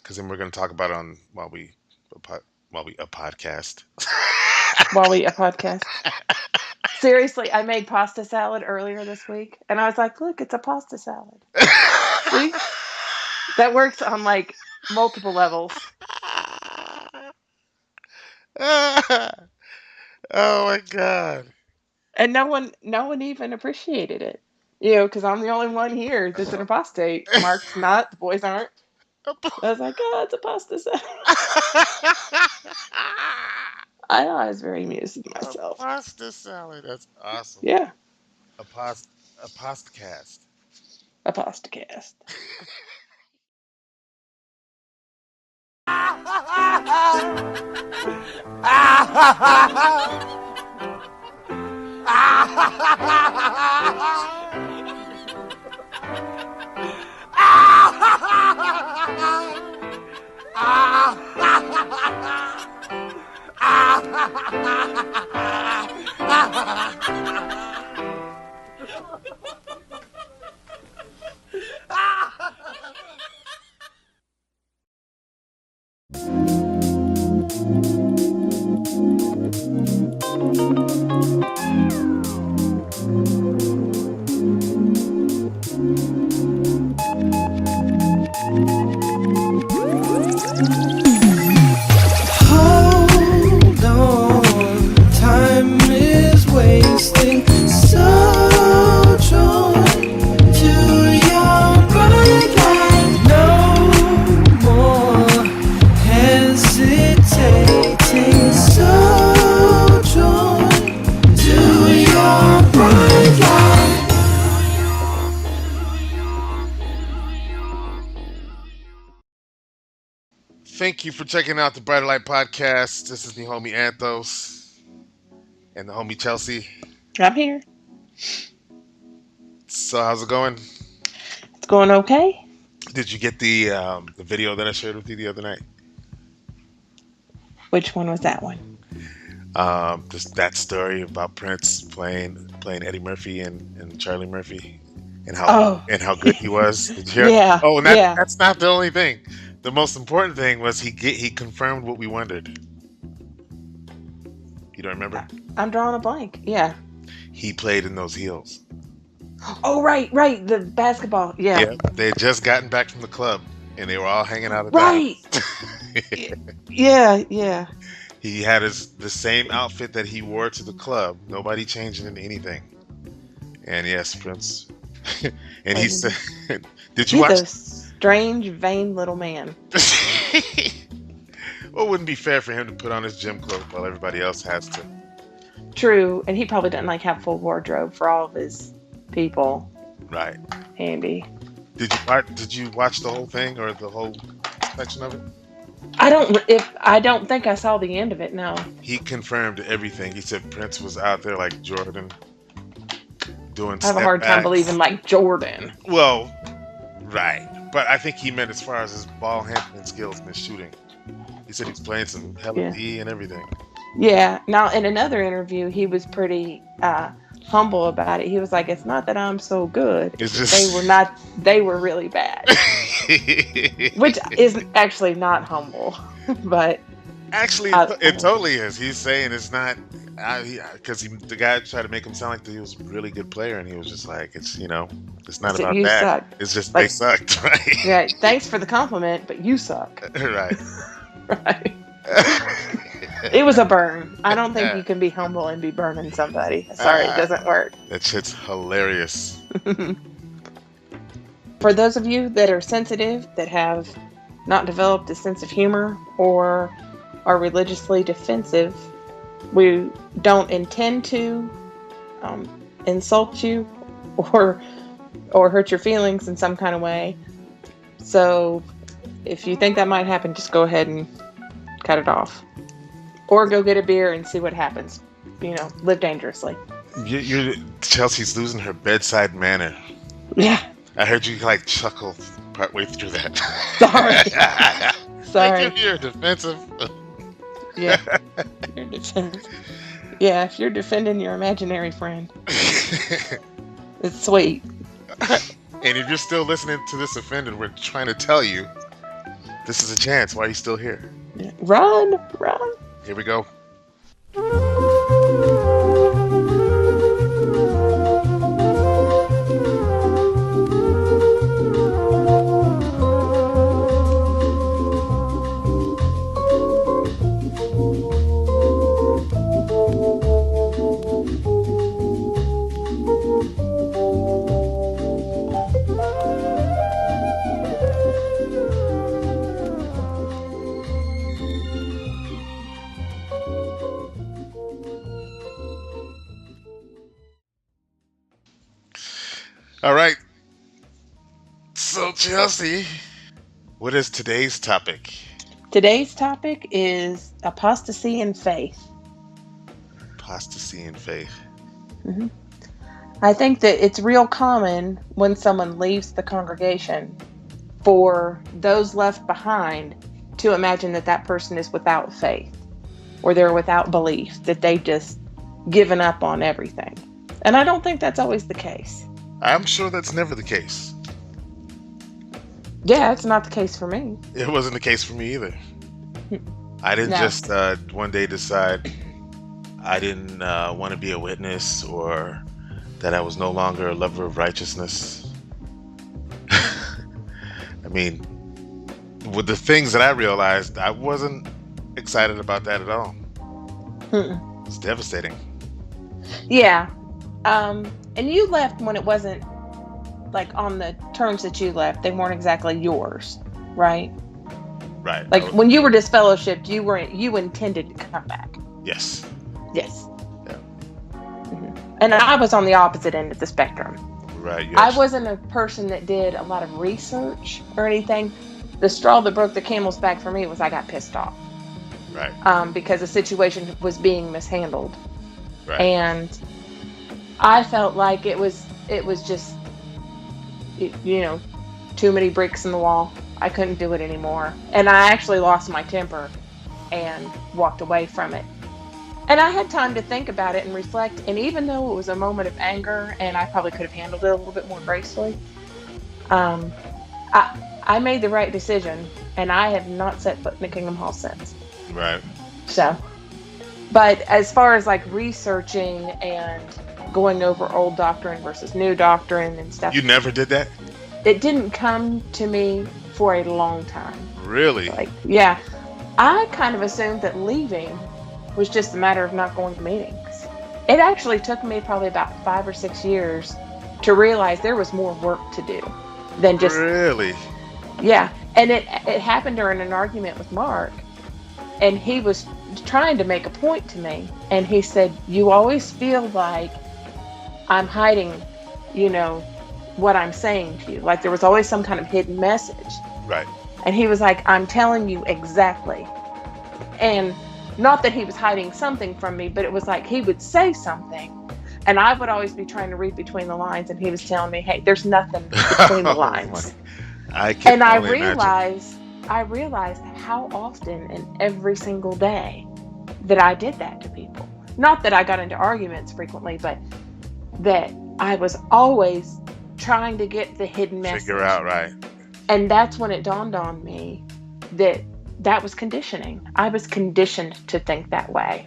because then we're going to talk about it on while we a podcast. while we a podcast. Seriously, I made pasta salad earlier this week, and I was like, "Look, it's a pasta salad." See, that works on like multiple levels, Oh my god! and no one even appreciated it. Because I'm the only one here that's an apostate. Mark's not. The boys aren't. I was like, "Oh, it's a pasta salad." I was very amused with A myself. pasta salad. That's awesome. Yeah, A past a postcast. a pasta cast. Hold on, time is wasting. So join to your bright light. No more hesitating. So join to your bright light. Thank you for checking out the Brighter Light Podcast. This is the homie Anthos and the homie Chelsea. I'm here. So how's it going? It's going okay. Did you get the video that I shared with you the other night? Which one was that one? Just that story about Prince playing Eddie Murphy and Charlie Murphy, Oh, and how good he was. Did you hear? yeah, Oh, and yeah. that's not the only thing. The most important thing was he confirmed what we wondered. You don't remember? I'm drawing a blank. Yeah. He played in those heels. Oh, right. The basketball. Yeah. Yeah, they had just gotten back from the club and they were all hanging out at the Right. house. Yeah. He had the same outfit that he wore to the club. Nobody changed into anything. And yes, Prince. And he said, "Did you He's watch?" a strange, vain little man. Well, it wouldn't be fair for him to put on his gym clothes while everybody else has to. True, and he probably doesn't like have full wardrobe for all of his people Right. handy. Did you watch the whole thing or the whole section of it? I don't think I saw the end of it. No. He confirmed everything. He said Prince was out there like Jordan doing I have a step hard time backs. believing like Jordan. Well, right. But I think he meant as far as his ball handling skills and his shooting. He said he's playing some hella Yeah. D and everything. Yeah. Now, in another interview, he was pretty humble about it. He was like, "It's not that I'm so good. It's They just were not. They were really bad," which is actually not humble, but Actually, I, it totally is. He's saying it's not because the guy tried to make him sound like he was a really good player, and he was just like, it's not so about you that. suck. It's just they Like, sucked, right? yeah. Thanks for the compliment, but you suck. Right. Right. It was a burn. I don't think you can be humble and be burning somebody. Sorry, it doesn't work. That shit's hilarious. For those of you that are sensitive, that have not developed a sense of humor, or are religiously defensive, we don't intend to insult you or hurt your feelings in some kind of way. So if you think that might happen, just go ahead and cut it off. Or go get a beer and see what happens. Live dangerously. Chelsea's losing her bedside manner. Yeah. I heard you like chuckle partway through that. Sorry. Like if you're defensive. Yeah. You're defensive. Yeah, if you're defending your imaginary friend, it's sweet. And if you're still listening to this offended, we're trying to tell you This is a chance. Why are you still here? Run, run. Here we go. All right. So, Chelsea, what is today's topic? Today's topic is apostasy in faith. Apostasy in faith. hmm I think that it's real common when someone leaves the congregation for those left behind to imagine that that person is without faith or they're without belief, that they've just given up on everything. And I don't think that's always the case. I'm sure that's never the case. Yeah, it's not the case for me. It wasn't the case for me either. I didn't just one day decide I didn't want to be a witness or that I was no longer a lover of righteousness. I mean, with the things that I realized, I wasn't excited about that at all. Mm-mm. It's devastating. Yeah. And you left when it wasn't like on the terms that you left. They weren't exactly yours, right? Right. Like when you were disfellowshipped, you intended to come back. Yes. Yes. Yeah. And I was on the opposite end of the spectrum. Right. I wasn't a person that did a lot of research or anything. The straw that broke the camel's back for me was I got pissed off. Right. Because the situation was being mishandled. Right. And I felt like it was just, too many bricks in the wall. I couldn't do it anymore. And I actually lost my temper and walked away from it. And I had time to think about it and reflect. And even though it was a moment of anger and I probably could have handled it a little bit more gracefully, I made the right decision. And I have not set foot in the Kingdom Hall since. Right. So, but as far as like researching and going over old doctrine versus new doctrine and stuff. You never did that? It didn't come to me for a long time. Really? Yeah. I kind of assumed that leaving was just a matter of not going to meetings. It actually took me probably about 5 or 6 years to realize there was more work to do than just... Really? Yeah. And it happened during an argument with Mark. And he was trying to make a point to me. And he said, you always feel like I'm hiding, what I'm saying to you. Like there was always some kind of hidden message. Right. And he was like, I'm telling you exactly. And not that he was hiding something from me, but it was like he would say something. And I would always be trying to read between the lines. And he was telling me, hey, there's nothing between the lines. I realized how often and every single day that I did that to people. Not that I got into arguments frequently, but that I was always trying to get the hidden message. Figure out, right. And that's when it dawned on me that was conditioning. I was conditioned to think that way.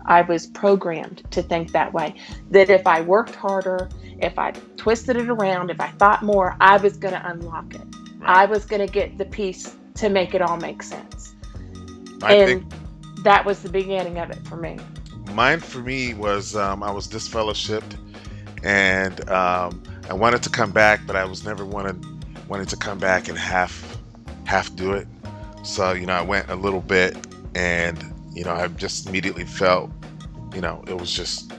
I was programmed to think that way. That if I worked harder, if I twisted it around, if I thought more, I was going to unlock it. Right. I was going to get the piece to make it all make sense. I think that was the beginning of it for me. Mine for me was I was disfellowshipped and I wanted to come back, but I was never wanted to come back and half do it. So, I went a little bit and, I just immediately felt, it was just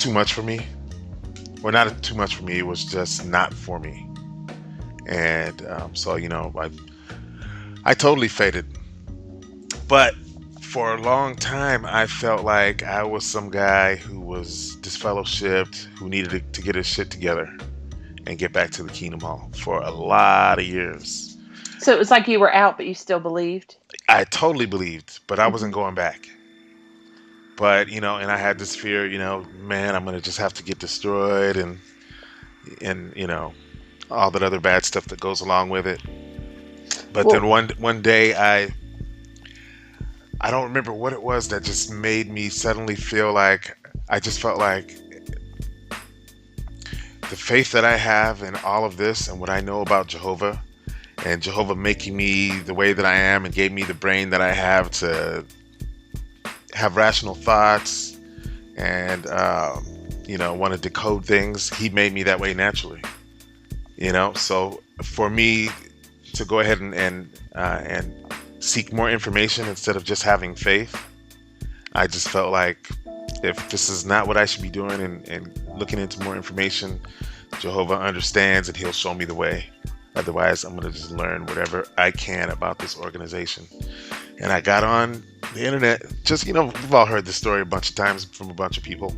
too much for me. Well, not too much for me. It was just not for me. And so, I totally faded. But for a long time, I felt like I was some guy who was disfellowshipped, who needed to get his shit together and get back to the Kingdom Hall for a lot of years. So it was like you were out, but you still believed? I totally believed, but I wasn't going back. But, and I had this fear, man, I'm going to just have to get destroyed and all that other bad stuff that goes along with it. But then Well, one day I don't remember what it was that just made me suddenly feel like I just felt like the faith that I have in all of this and what I know about Jehovah, and Jehovah making me the way that I am and gave me the brain that I have to have rational thoughts and want to decode things. He made me that way naturally. So for me to go ahead and seek more information instead of just having faith, I just felt like if this is not what I should be doing and looking into more information, Jehovah understands and he'll show me the way. Otherwise, I'm going to just learn whatever I can about this organization. And I got on the internet. Just, we've all heard this story a bunch of times from a bunch of people.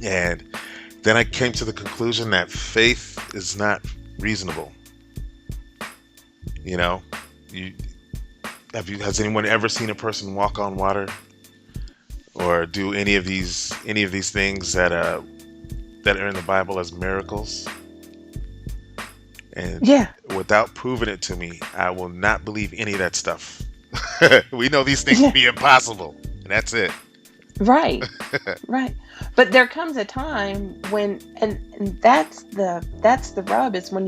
And then I came to the conclusion that faith is not reasonable. Has anyone ever seen a person walk on water or do any of these things that are in the Bible as miracles? And yeah, without proving it to me, I will not believe any of that stuff. We know these things yeah, to be impossible, and that's it. right, right. But there comes a time when, and that's the rub, is when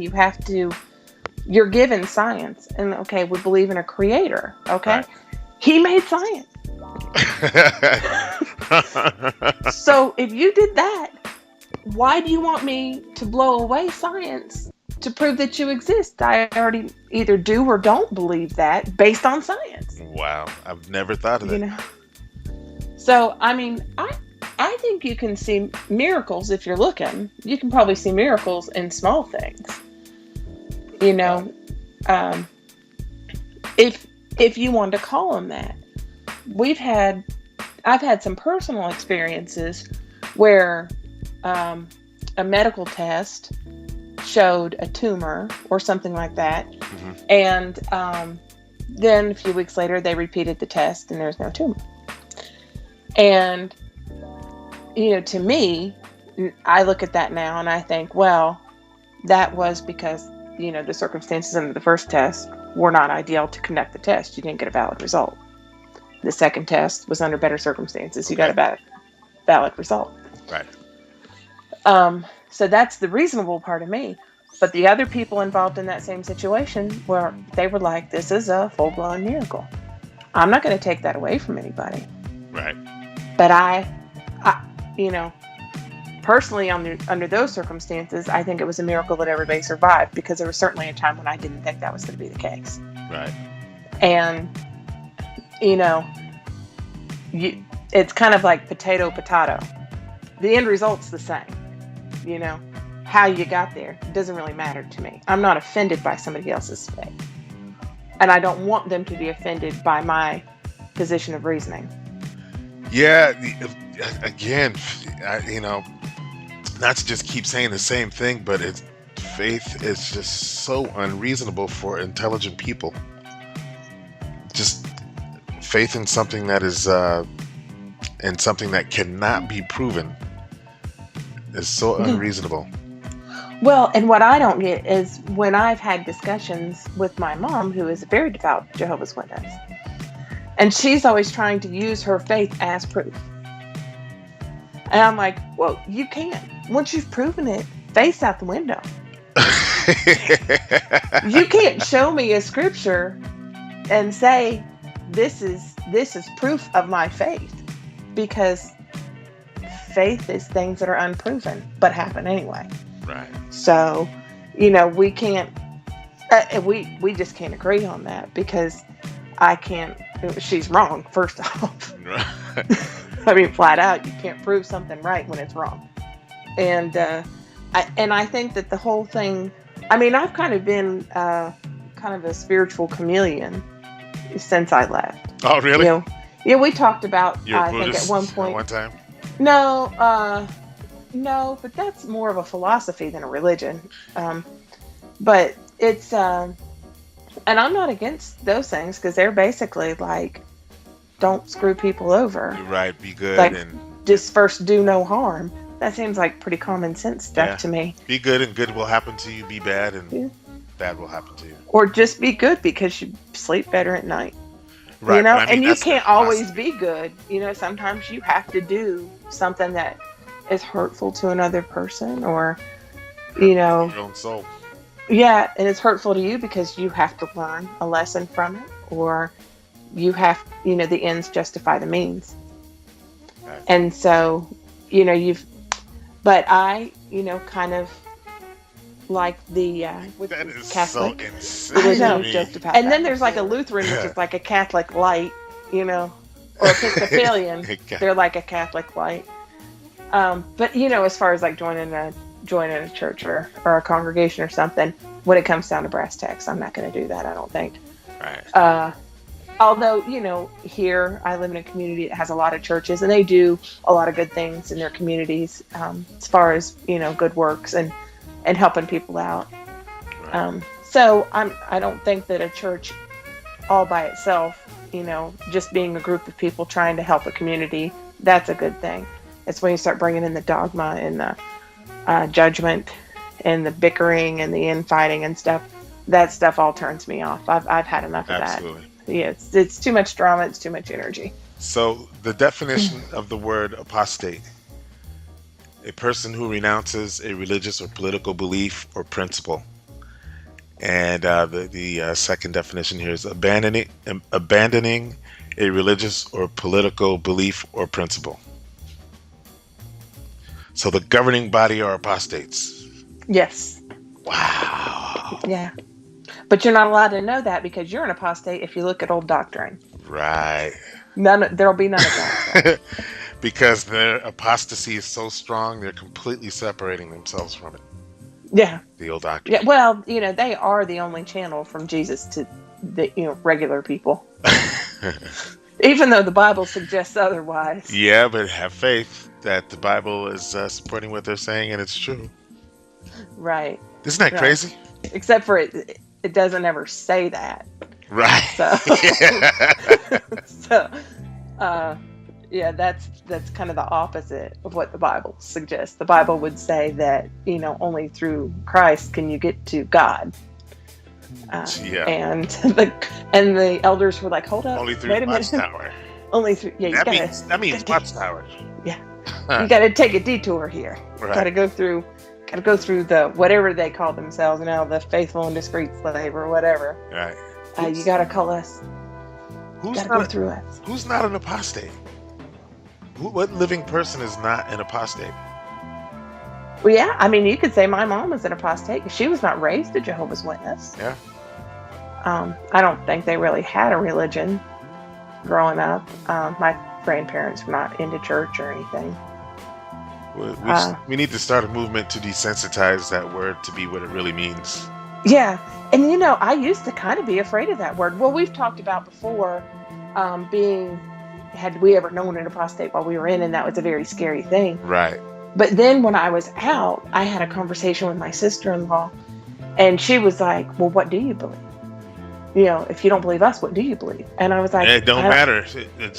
you're given science, and okay, we believe in a creator. Okay, Right. he made science. So if you did that, why do you want me to blow away science to prove that you exist? I already either do or don't believe that based on science. Wow, I've never thought of You that. know. So I mean, I think you can see miracles if you're looking. You can probably see miracles in small things. You know, um, if you want to call them that. I've had some personal experiences where a medical test showed a tumor or something like that, Hmm. and then a few weeks later they repeated the test and there's no tumor. And to me, I look at that now and I think, well, that was because the circumstances under the first test were not ideal to conduct the test. You didn't get a valid result. The second test was under better circumstances. You got Okay. a valid result. Right. So that's the reasonable part of me. But the other people involved in that same situation, where they were like, this is a full-blown miracle. I'm not going to take that away from anybody. Right. But I personally, under those circumstances, I think it was a miracle that everybody survived, because there was certainly a time when I didn't think that was going to be the case. Right. And, it's kind of like potato. The end result's the same. How you got there doesn't really matter to me. I'm not offended by somebody else's faith. And I don't want them to be offended by my position of reasoning. Yeah. Again, not to just keep saying the same thing, but faith is just so unreasonable for intelligent people. Just faith in something that is in something that cannot be proven is so Yeah. unreasonable. Well, and what I don't get is when I've had discussions with my mom, who is a very devout Jehovah's Witness, and she's always trying to use her faith as proof. And I'm like, well, you can't. Once you've proven it, faith's out the window. You can't show me a scripture and say this is proof of my faith, because faith is things that are unproven but happen anyway. Right. So, we can't. We just can't agree on that, because I can't. She's wrong. First off, I mean, flat out, you can't prove something right when it's wrong. And I think that the whole thing. I mean, I've kind of been kind of a spiritual chameleon since I left. Oh, really? Yeah, we talked about. You're a I think Buddhist at one point. one time? No, but that's more of a philosophy than a religion. But it's, and I'm not against those things, because they're basically like, don't screw people over. You're right. Be good Like, and just first do no harm. That seems like pretty common sense stuff Yeah. to me. be good, and good will happen to you. Be bad, and Yeah. bad will happen to you. Or just be good because you sleep better at night. Right. You know, But I mean, and you that's can't the always apostate. be good. You know, sometimes you have to do something that is hurtful to another person, or, you Hurtful to know, your own soul. yeah, and it's hurtful to you because you have to learn a lesson from it, or you have, you know, the ends justify the means. Right. And so, you know, but I, you know, kind of like the, what's That this, is so Catholic I insane to know religion. we've me. joked about And that then there's like a before. Lutheran, which is like a Catholic light, you know, or Episcopalian, God. they're like a Catholic light. But you know, as far as like joining a church or a congregation or something, when it comes down to brass tacks, I'm not going to do that. I don't think. Right. Uh, Although, you know, here I live in a community that has a lot of churches, and they do a lot of good things in their communities, as far as, you know, good works and helping people out. Right. So I don't think that a church all by itself, you know, just being a group of people trying to help a community, that's a good thing. It's when you start bringing in the dogma and the judgment and the bickering and the infighting and stuff. That stuff all turns me off. I've had enough of that. Absolutely. Yeah, it's too much drama. It's too much energy. So the definition of the word apostate: a person who renounces a religious or political belief or principle. And the second definition here is abandoning a religious or political belief or principle. So the governing body are apostates. Yes. Wow. Yeah. But you're not allowed to know that because you're an apostate if you look at old doctrine. Right. There'll be none of that. Because their apostasy is so strong, they're completely separating themselves from it. Yeah. The old doctrine. Yeah. Well, you know, they are the only channel from Jesus to the, you know, regular people. Even though the Bible suggests otherwise. Yeah, but have faith that the Bible is supporting what they're saying, and it's true. Right. Isn't that Right. crazy? Except for it doesn't ever say that. Right. So, Yeah. so, yeah, that's kind of the opposite of what the Bible suggests. The Bible would say that, you know, only through Christ can you get to God. Yeah. And the elders were like, hold up, Only through wait a minute. Watchtower. Only through, yeah, That means Watchtower. Yeah, Huh. you got to take a detour here. Right. Got to go through the whatever they call themselves now, the faithful and discreet slave or whatever. Right. You got to call us. Who's Got to go not? through us. Who's not an apostate? What living person is not an apostate? Well, yeah, I mean, you could say my mom was an apostate because she was not raised a Jehovah's Witness. Yeah. I don't think they really had a religion growing up. My grandparents were not into church or anything. We need to start a movement to desensitize that word to be what it really means. Yeah, and you know, I used to kind of be afraid of that word. Well, we've talked about before had we ever known an apostate while we were in, and that was a very scary thing. Right. But then when I was out, I had a conversation with my sister-in-law, and she was like, well, what do you believe? You know, if you don't believe us, what do you believe? And I was like, It don't matter.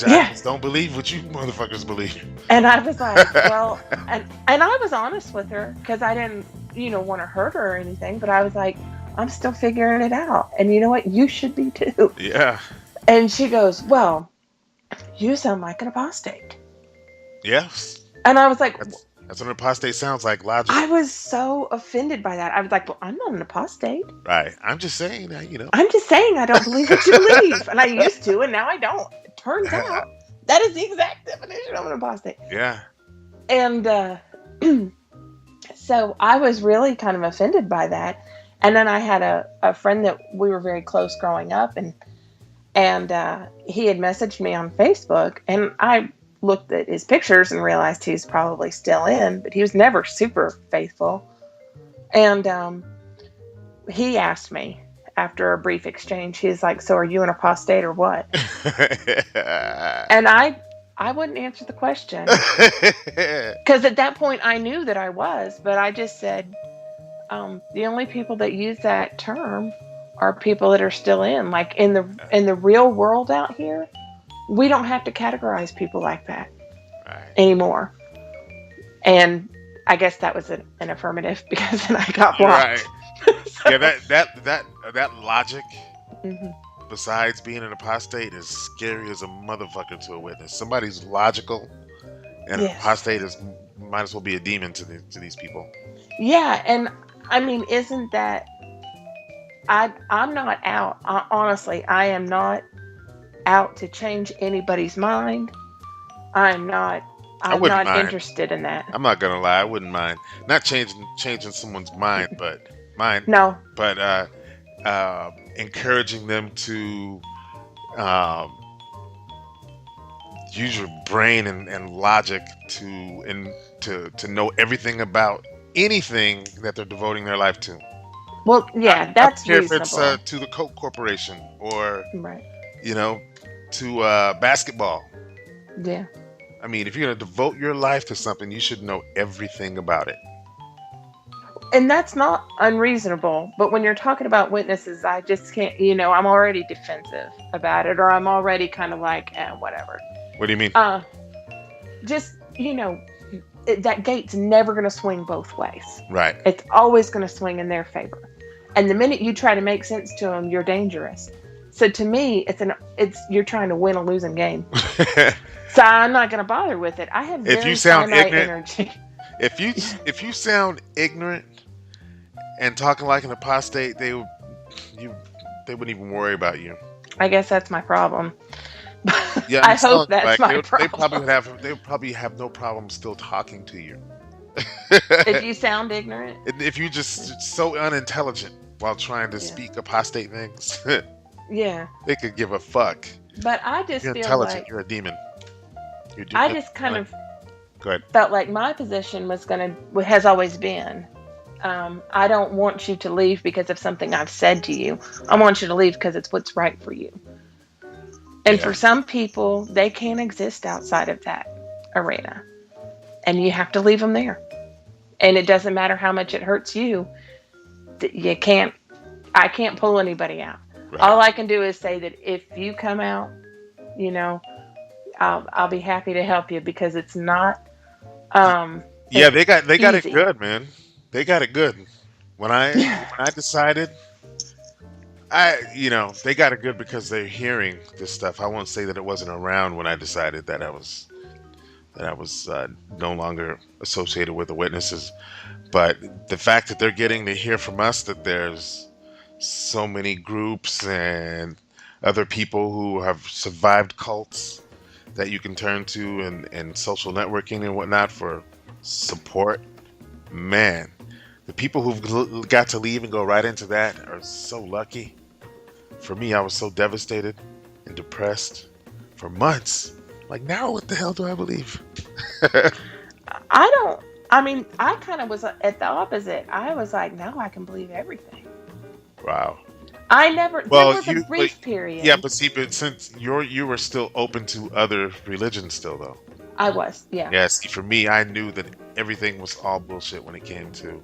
Yeah. Just don't believe what you motherfuckers believe. And I was like, well, and I was honest with her because I didn't, you know, want to hurt her or anything. But I was like, I'm still figuring it out. And you know what? You should be too. Yeah. And she goes, well, you sound like an apostate. Yes. And I was like, That's what an apostate sounds like. Logic. I was so offended by that. I was like, well, I'm not an apostate. Right. I'm just saying that, you know. I'm just saying I don't believe what you believe. And I used to, and now I don't. It turns out that is the exact definition of an apostate. Yeah. And so I was really kind of offended by that. And then I had a friend that we were very close growing up, and he had messaged me on Facebook, and I looked at his pictures and realized he's probably still in, but he was never super faithful. And he asked me after a brief exchange, he's like, so are you an apostate or what? And I wouldn't answer the question because at that point I knew that I was, but I just said, the only people that use that term are people that are still in, like in the real world out here. We don't have to categorize people like that anymore. And I guess that was an affirmative because then I got blocked. Right. Yeah, that logic, Hmm. besides being an apostate, is scary as a motherfucker to a witness. Somebody's logical and an Yes. apostate is might as well be a demon to these people. Yeah, and I mean, isn't that I'm not out. Honestly, I am not out to change anybody's mind. I'm not I I'm wouldn't not mind. interested in that. I'm not gonna lie. I wouldn't mind not changing someone's mind, No. but encouraging them to um, use your brain and logic to know everything about anything that they're devoting their life to. Well, I, yeah, I don't that's care if it's reasonable. to the Coke Corporation or Right. you know to basketball. Yeah. I mean, if you're gonna devote your life to something, you should know everything about it. And that's not unreasonable, but when you're talking about witnesses, I just can't, I'm already defensive about it, or I'm already kind of like, whatever. What do you mean? Uh, just, that gate's never going to swing both ways. Right. It's always going to swing in their favor. And the minute you try to make sense to them, you're dangerous. So to me, you're trying to win a losing game. So I'm not going to bother with it. I have If you very sound finite ignorant, energy. if you sound ignorant and talking like an apostate, you they wouldn't even worry about you. I guess that's my problem. Yeah, I I'm hope telling you, that's like my they would probably have no problem still talking to you. if you sound ignorant. If you just so unintelligent while trying to Yeah. speak apostate things, Yeah. they could give a fuck. But I just You're feel intelligent. like You're a demon. I just kind of Go ahead. felt like my position has always been, I don't want you to leave because of something I've said to you. I want you to leave because it's what's right for you. And Yeah. for some people, they can't exist outside of that arena. And you have to leave them there. And it doesn't matter how much it hurts you. I can't pull anybody out. Right. All I can do is say that if you come out, you know, I'll be happy to help you because it's not Yeah, they got it easy. good, man. They got it good. When I decided, they got it good because they're hearing this stuff. I won't say that it wasn't around when I decided that I was no longer associated with the witnesses, but the fact that they're getting to hear from us that there's so many groups and other people who have survived cults that you can turn to and social networking and whatnot for support. Man, the people who've got to leave and go right into that are so lucky. For me, I was so devastated and depressed for months. Like, now what the hell do I believe? I kind of was at the opposite. I was like, no, I can believe everything. Wow. There was a brief Yeah, period. but see, but since you were still open to other religions still though. I was, yeah. Yeah, see, for me, I knew that everything was all bullshit when it came to,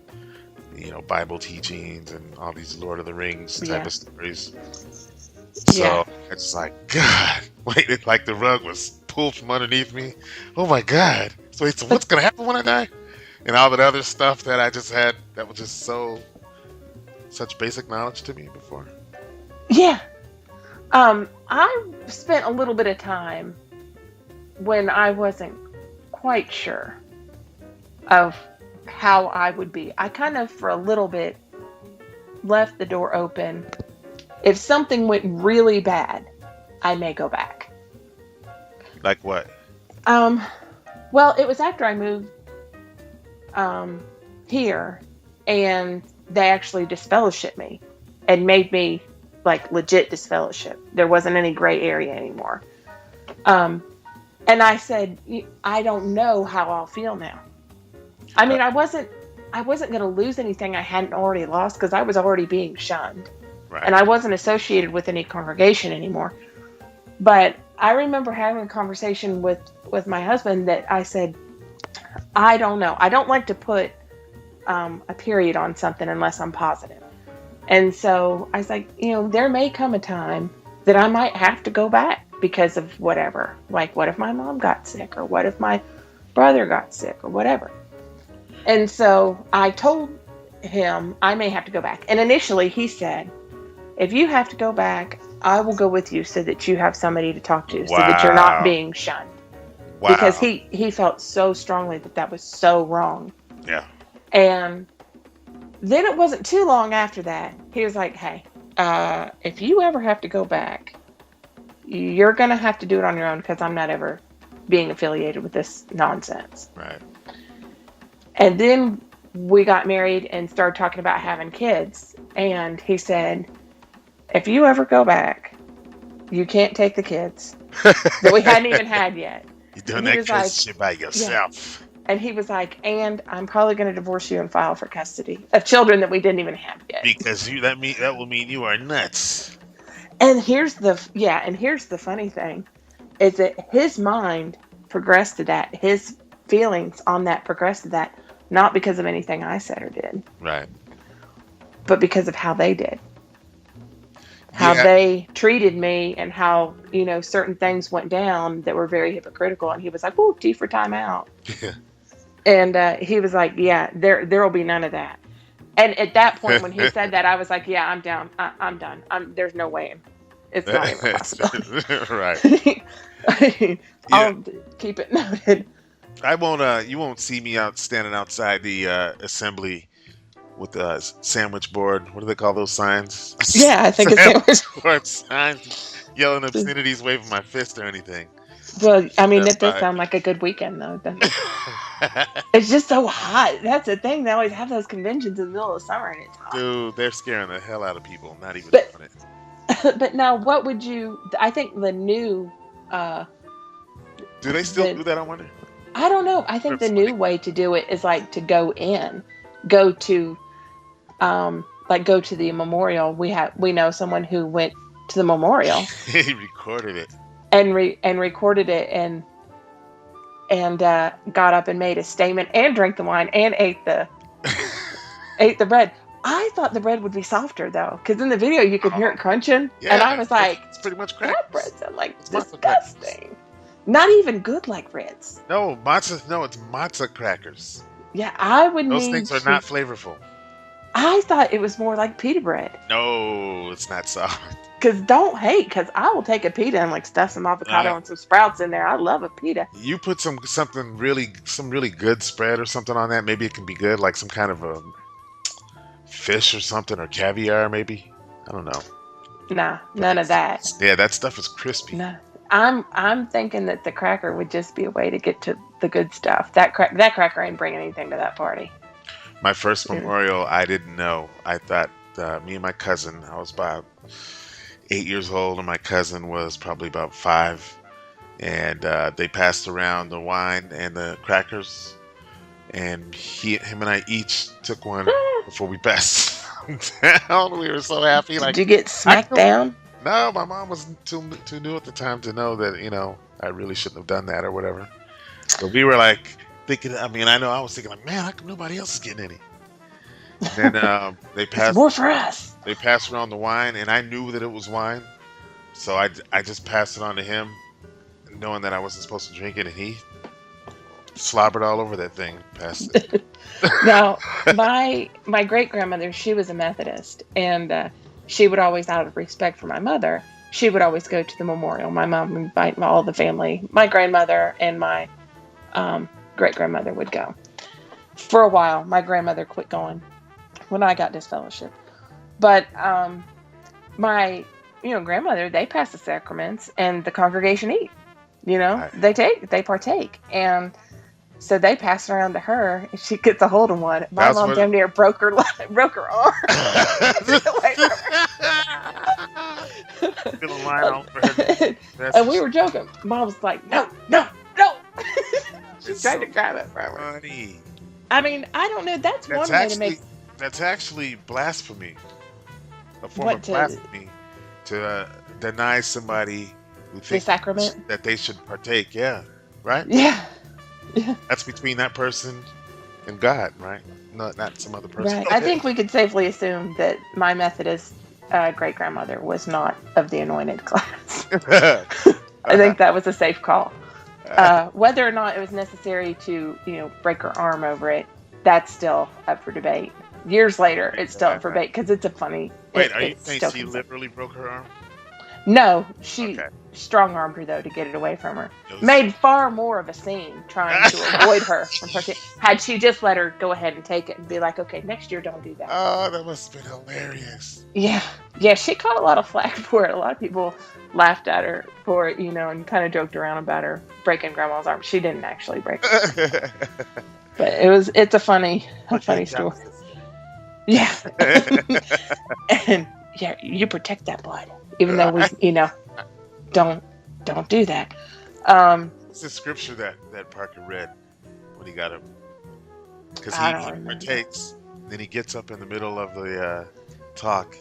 Bible teachings and all these Lord of the Rings type Yeah. of stories. So Yeah. it's like, God, wait, it's like the rug was pulled from underneath me. Oh my God. So wait, so what's gonna happen when I die? And all that other stuff that I just had that was just such basic knowledge to me before. Yeah. I spent a little bit of time when I wasn't quite sure of how I would be. I kind of, for a little bit, left the door open. If something went really bad, I may go back. Like what? Um, well, it was after I moved here, and they actually disfellowshipped me and made me like legit disfellowship. There wasn't any gray area anymore. And I said, I don't know how I'll feel now. I mean, I wasn't going to lose anything I hadn't already lost because I was already being shunned, Right. and I wasn't associated with any congregation anymore. But I remember having a conversation with my husband that I said, I don't know. I don't like to put a period on something unless I'm positive. And so I was like, there may come a time that I might have to go back because of whatever. Like, what if my mom got sick, or what if my brother got sick, or whatever. And so I told him, I may have to go back. And initially he said, if you have to go back, I will go with you so that you have somebody to talk to, so that you're not Wow. being shunned. Because Wow. he felt so strongly that that was so wrong. Yeah. And then it wasn't too long after that, he was like, hey, if you ever have to go back, you're going to have to do it on your own, because I'm not ever being affiliated with this nonsense. Right. And then we got married and started talking about having kids. And he said, if you ever go back, you can't take the kids that we hadn't even had yet. You're doing And he that was like, crazy shit by yourself. and he was like, and I'm probably going to divorce you and file for custody of children that we didn't even have yet. Because that will mean you are nuts. And here's the funny thing, is that his mind progressed to that. His feelings on that progressed to that, not because of anything I said or did, Right. but because of how they did. How Yeah. they treated me, and how, certain things went down that were very hypocritical. And he was like, "Oh, T for timeout." Yeah. And he was like, "Yeah, there will be none of that." And at that point, when he said that, I was like, "Yeah, I'm down. I'm done. There's no way. It's not even possible." Right. I'll keep it noted. I won't. You won't see me standing outside the assembly with a sandwich board. What do they call those signs? Yeah, I think it's board signs, yelling obscenities, waving my fist or anything. Well, I mean, That's it does fine. sound like a good weekend, though, doesn't it? It's just so hot. That's the thing. They always have those conventions in the middle of summer, and it's hot. Dude, they're scaring the hell out of people. Not even But- doing it. But now, what would you? I think the new. Do they still do that? I wonder. I don't know. I think That's the new funny. way to do it is like to go to go to the memorial. We know someone who went to the memorial He recorded it. and recorded it and got up and made a statement and drank the wine and ate the bread. I thought the bread would be softer though, because in the video you could hear it crunching, and I was like, it's pretty much "That crackers. bread's like It's matzo crackers. disgusting." Not even good like Ritz. No, matzah. No, it's matzo crackers. Yeah, I would Those need things are to- not flavorful. I thought it was more like pita bread. No, it's not soft. Because I will take a pita and like stuff some avocado and some sprouts in there. I love a pita. You put some really good spread or something on that. Maybe it can be good, like some kind of a fish or something, or caviar maybe. I don't know. Nah, none of that. Yeah, that stuff is crispy. No, I'm thinking that the cracker would just be a way to get to the good stuff. That cracker ain't bringing anything to that party. My first memorial, I didn't know. I thought me and my cousin. I was about 8 years old, and my cousin was probably about 5. And they passed around the wine and the crackers, and him and I each took one before we passed down. We were so happy. Like, Did you get smacked down? no, my mom was too new at the time to know that I really shouldn't have done that or whatever. But we were like thinking. I mean, I know I was thinking like, man, how come nobody else is getting any? And then they It's passed. more for us. They passed around the wine, and I knew that it was wine, so I just passed it on to him, knowing that I wasn't supposed to drink it, and he slobbered all over that thing. Passed it. Now, my great grandmother, she was a Methodist, and she would always, out of respect for my mother, she would always go to the memorial. My mom would invite all the family. My grandmother and my great grandmother would go. For a while, my grandmother quit going when I got disfellowship. But my grandmother, they pass the sacraments and the congregation eat. Right. They partake, and so they pass it around to her, and she gets a hold of one. My That's mom what- damn near broke her arm. Get a line out for her. And we were joking. Mom was like, "No." She It's tried so to grab it from her. funny. I mean, I don't know. That's one That's way to actually make. that's actually blasphemy. A form What of to- blasphemy to deny somebody who The thinks sacrament? that they should partake. Yeah, right. Yeah. That's between that person and God, right? Not some other person. Right. I think we could safely assume that my Methodist great grandmother was not of the anointed class. I think that was a safe call. Whether or not it was necessary to, break her arm over it, that's still up for debate. Years later, it's still Right, up for right. debate because it's a funny. Wait, are you It's saying still she considered. literally broke her arm? No, she Okay. strong armed her though to get it away from her. It was. Made far more of a scene trying to avoid her from proceeding. Had she just let her go ahead and take it and be like, okay, next year don't do that. Oh, that must have been hilarious. Yeah, yeah, she caught a lot of flack for it. A lot of people laughed at her for it, and kind of joked around about her breaking grandma's arm. She didn't actually break it, but it's a Okay, funny story. justice. Yeah, and yeah, you protect that blood, even though we, don't don't do that. Um, It's the scripture that Parker read when he got him, because I he don't remember. partakes, then he gets up in the middle of the talk,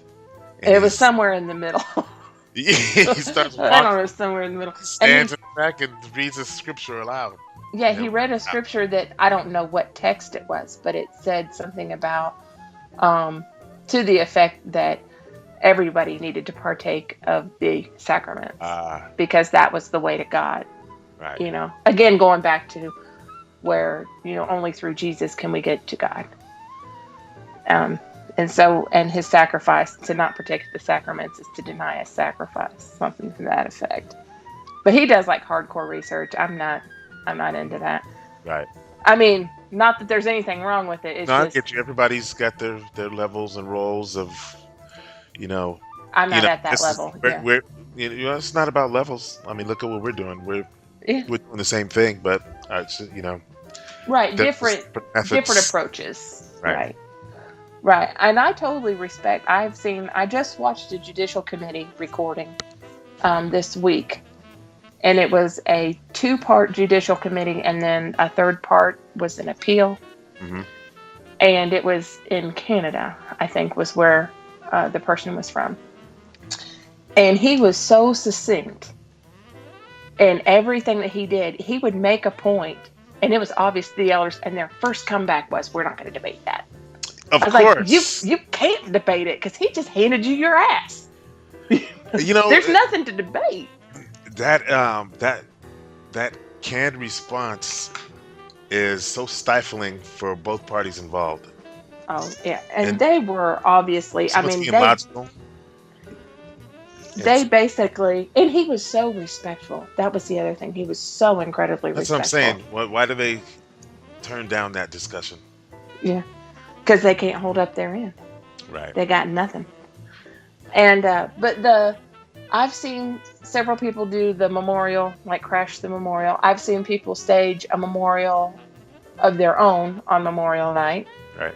and It was somewhere in the middle. he starts I don't walking, know, somewhere in the middle. And stands he, in the back, and reads the scripture aloud, yeah, and he then read a walks out. scripture that I don't know what text it was, but it said something about, um, to the effect that everybody needed to partake of the sacraments Ah, because that was the way to God. right. Again, going back to where, only through Jesus can we get to God. Um, and his sacrifice to not partake of the sacraments is to deny a sacrifice, something to that effect. But he does like hardcore research. I'm not into that. Right. I mean, not that there's anything wrong with it. No, It's I just get you. Everybody's got their levels and roles of, you know, I'm not at that this is level. Yeah. it's not about levels. I mean, look at what we're doing. Yeah. We're doing the same thing, but Right. there's Different different different methods. approaches. Right. Right. Right. And I totally respect. I just watched a Judicial Committee recording this week, and it was a two-part Judicial Committee, and then a third part was an appeal, Hmm. and it was in Canada, I think, was where the person was from. And he was so succinct in everything that he did. He would make a point, and it was obvious to the elders, and their first comeback was, "We're not going to debate that." Of I was like, "You course, you can't debate it because he just handed you your ass. you know There's nothing to debate." that canned response is so stifling for both parties involved, Oh yeah, and and they were obviously. so I much mean, being logical. they It's basically, and he was so respectful. That was the other thing. He was so incredibly That's what I'm saying. respectful. Why do they turn down that discussion? Yeah, because they can't hold up their end. Right. They got nothing. And but I've seen several people do the memorial, like crash the memorial. I've seen people stage a memorial of their own on Memorial Night. Right.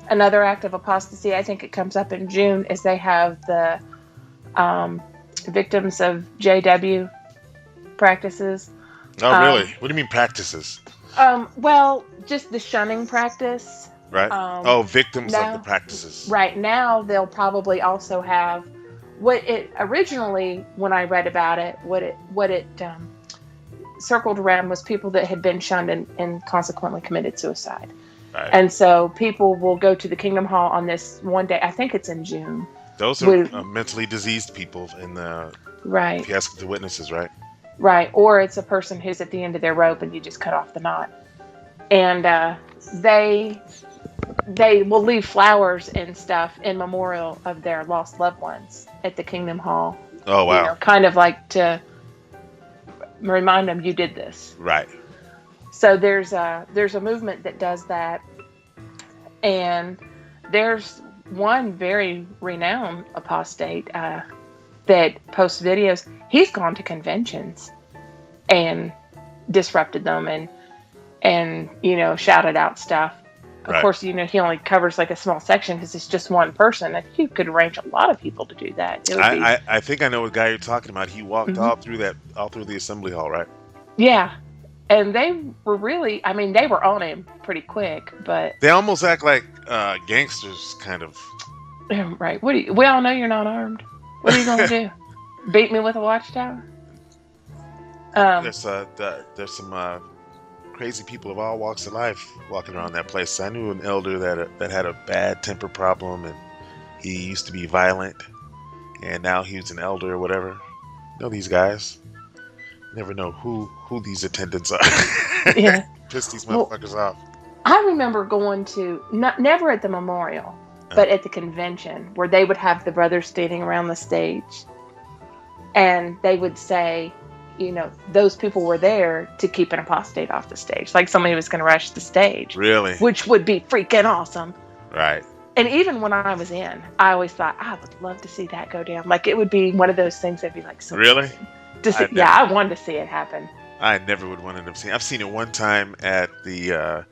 Another act of apostasy, I think it comes up in June, is they have the victims of JW practices. Oh, really? Um, What do you mean practices? well, just the shunning practice. Right. Um, Oh, victims of the now, practices. right now, they'll probably also have what it originally, when I read about it, what it circled around was people that had been shunned and consequently committed suicide. Right. And so people will go to the Kingdom Hall on this one day. I think it's in June. Those are With mentally diseased people, right, if you ask the witnesses, right? right, or it's a person who's at the end of their rope and you just cut off the knot. And they will leave flowers and stuff in memorial of their lost loved ones at the Kingdom Hall. Oh, wow. Kind of like to remind them you did this. Right. So there's a movement that does that, and there's one very renowned apostate that posts videos. He's gone to conventions and disrupted them and shouted out stuff. Of Right. course, he only covers like a small section because it's just one person. And you could arrange a lot of people to do that. It would be, I think I know what guy you're talking about. He walked Mhm. all through the assembly hall, right? yeah. And they were really, I mean, they were on him pretty quick, but They almost act like gangsters, kind of. right. We all know you're not armed. What are you going to do? Beat me with a watchtower? There's some crazy people of all walks of life walking around that place. I knew an elder that had a bad temper problem, and he used to be violent, and now he's an elder or whatever. You know these guys. Never know who these attendants are. Yeah. Piss these Well, motherfuckers off. I remember going to, never at the memorial, Uh, but at the convention where they would have the brothers standing around the stage, and they would say, those people were there to keep an apostate off the stage, like somebody was going to rush the stage, really? which would be freaking awesome. Right. And even when I was in, I always thought I would love to see that go down. Like it would be one of those things that'd be like so Really? amazing to see. I Yeah, never, I wanted to see it happen. I never would want to have seen. I've seen it one time at the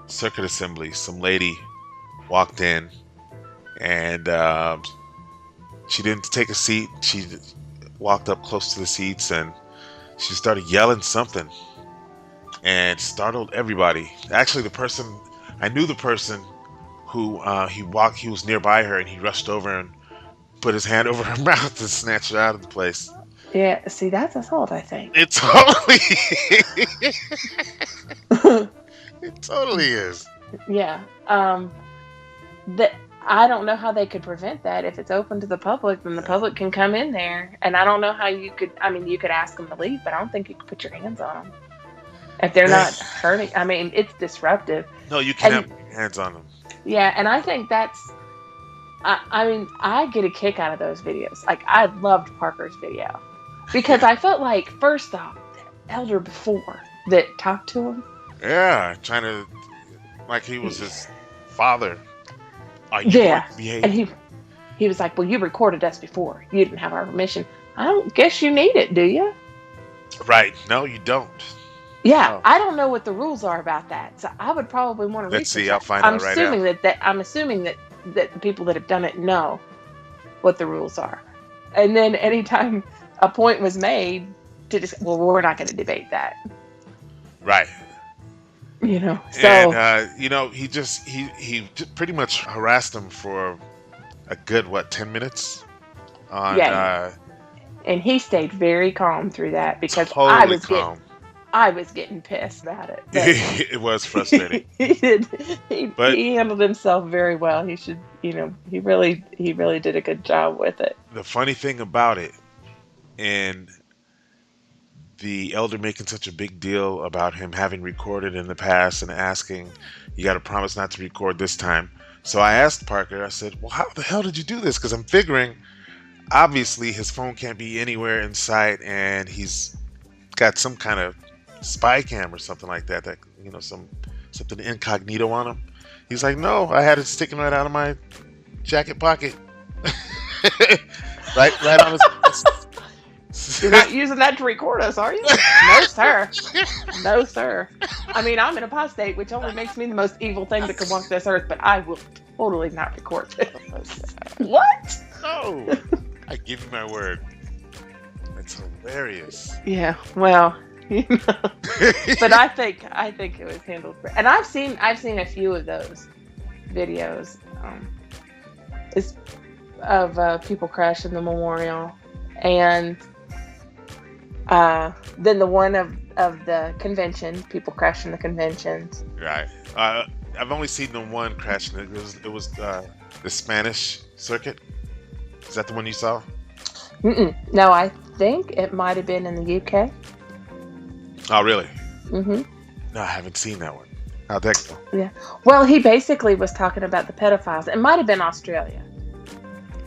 circuit assembly. Some lady walked in, and she didn't take a seat. She walked up close to the seats, and she started yelling something, and startled everybody. Actually, I knew the person who he was nearby her, and he rushed over and put his hand over her mouth to snatch her out of the place. Yeah, see, that's assault, I think. It totally, it totally is. Yeah. That I don't know how they could prevent that. If it's open to the public, then the public can come in there. And I don't know how you could. I mean, you could ask them to leave, but I don't think you could put your hands on them if they're not hurting. I mean, it's disruptive. No, you can't And have your hands on them. yeah, and I think that's. I mean, I get a kick out of those videos. Like, I loved Parker's video because Yeah, I felt like, first off, the elder before that talked to him. yeah, trying to like he was his father. Are you going Yeah, to behave? and he was like, "Well, you recorded us before. You didn't have our permission. I don't guess you need it, do you?" Right? No, you don't. Yeah, No. I don't know what the rules are about that, so I would probably want to Let's research see. I'll that. find out right now. I'm assuming that the people that have done it know what the rules are, and then anytime a point was made to just, well, we're not going to debate that, Right. And So he pretty much harassed him for a good 10 minutes on yeah, and he stayed very calm through that because totally calm. I was getting pissed about it, but It was frustrating, he did. but He handled himself very well. He should, he really did a good job with it. the funny thing about it, and the elder making such a big deal about him having recorded in the past and asking, "You got to promise not to record this time." So I asked Parker. I said, "Well, how the hell did you do this?" Because I'm figuring, obviously, his phone can't be anywhere in sight, and he's got some kind of spy cam or something like that. That something incognito on him. He's like, "No, I had it sticking right out of my jacket pocket, right on his." You're not using that to record us, are you? No, sir. No, sir. I mean, I'm an apostate, which only makes me the most evil thing that could walk this earth, but I will totally not record this. What? No, I give you my word. It's hilarious. Yeah, well, but I think it was handled, and I've seen a few of those videos, is of people crashing the memorial, and then the one of the convention, people crashing the conventions. Right. I've only seen the one crashing. It was the Spanish circuit. Is that the one you saw? No, I think it might have been in the UK. Oh, really? hmm No, I haven't seen that one. How'd that go? Yeah. Well, he basically was talking about the pedophiles. It might have been Australia,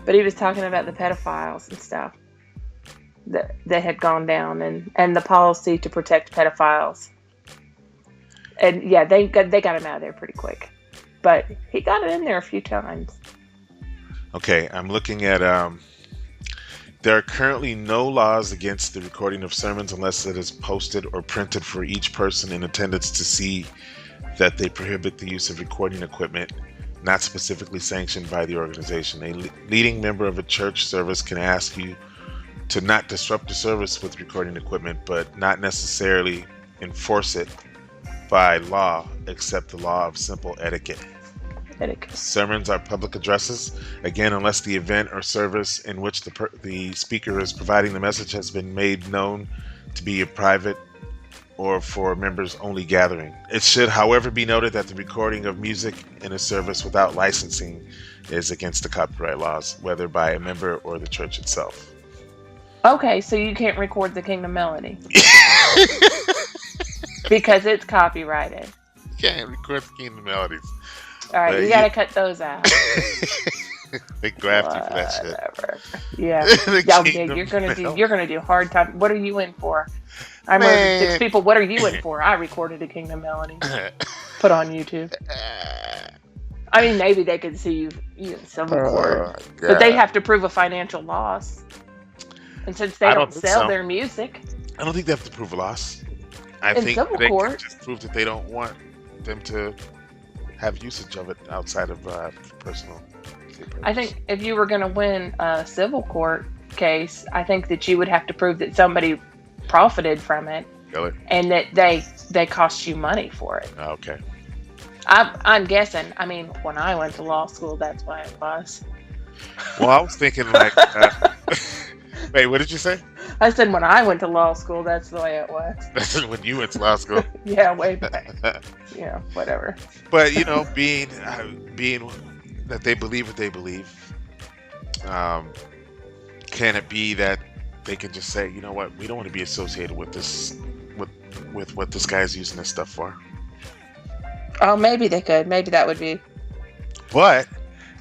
but he was talking about the pedophiles and stuff that had gone down, and the policy to protect pedophiles. And yeah, they got him out of there pretty quick, but he got it in there a few times. Okay, I'm looking at. There are currently no laws against the recording of sermons unless it is posted or printed for each person in attendance to see that they prohibit the use of recording equipment not specifically sanctioned by the organization. A leading member of a church service can ask you to not disrupt the service with recording equipment, but not necessarily enforce it by law, except the law of simple etiquette. Sermons are public addresses, again, unless the event or service in which the speaker is providing the message has been made known to be a private or for members only gathering. It should, however, be noted that the recording of music in a service without licensing is against the copyright laws, whether by a member or the church itself. Okay, so you can't record the Kingdom Melody because it's copyrighted. can't record the Kingdom Melodies. All right, But you gotta cut those out. they graft you for that shit. Whatever. Yeah. The Yeah, yeah, Kingdom you're gonna do hard time. What are you in for? I murdered 6 Man. people. What are you in for? I recorded a Kingdom Melody. Put on YouTube. I mean, maybe they could see you in civil court, but they have to prove a financial loss. And since they I don't don't think sell so. their music I don't think they have to prove a loss. I in think civil they can court, just prove that they don't want them to have usage of it outside of personal. I think if you were going to win a civil court case, I think that you would have to prove that somebody profited from it Really? and that they cost you money for it. Okay. I'm guessing. I mean, when I went to law school, that's why it was. Well, I was thinking like, wait, what did you say? I said when I went to law school, that's the way it was. That's when you went to law school. Yeah, way back. Yeah, whatever. But being that they believe what they believe, can it be that they can just say, you know what, we don't want to be associated with this, with what this guy's using this stuff for? Oh, maybe they could. Maybe that would be. But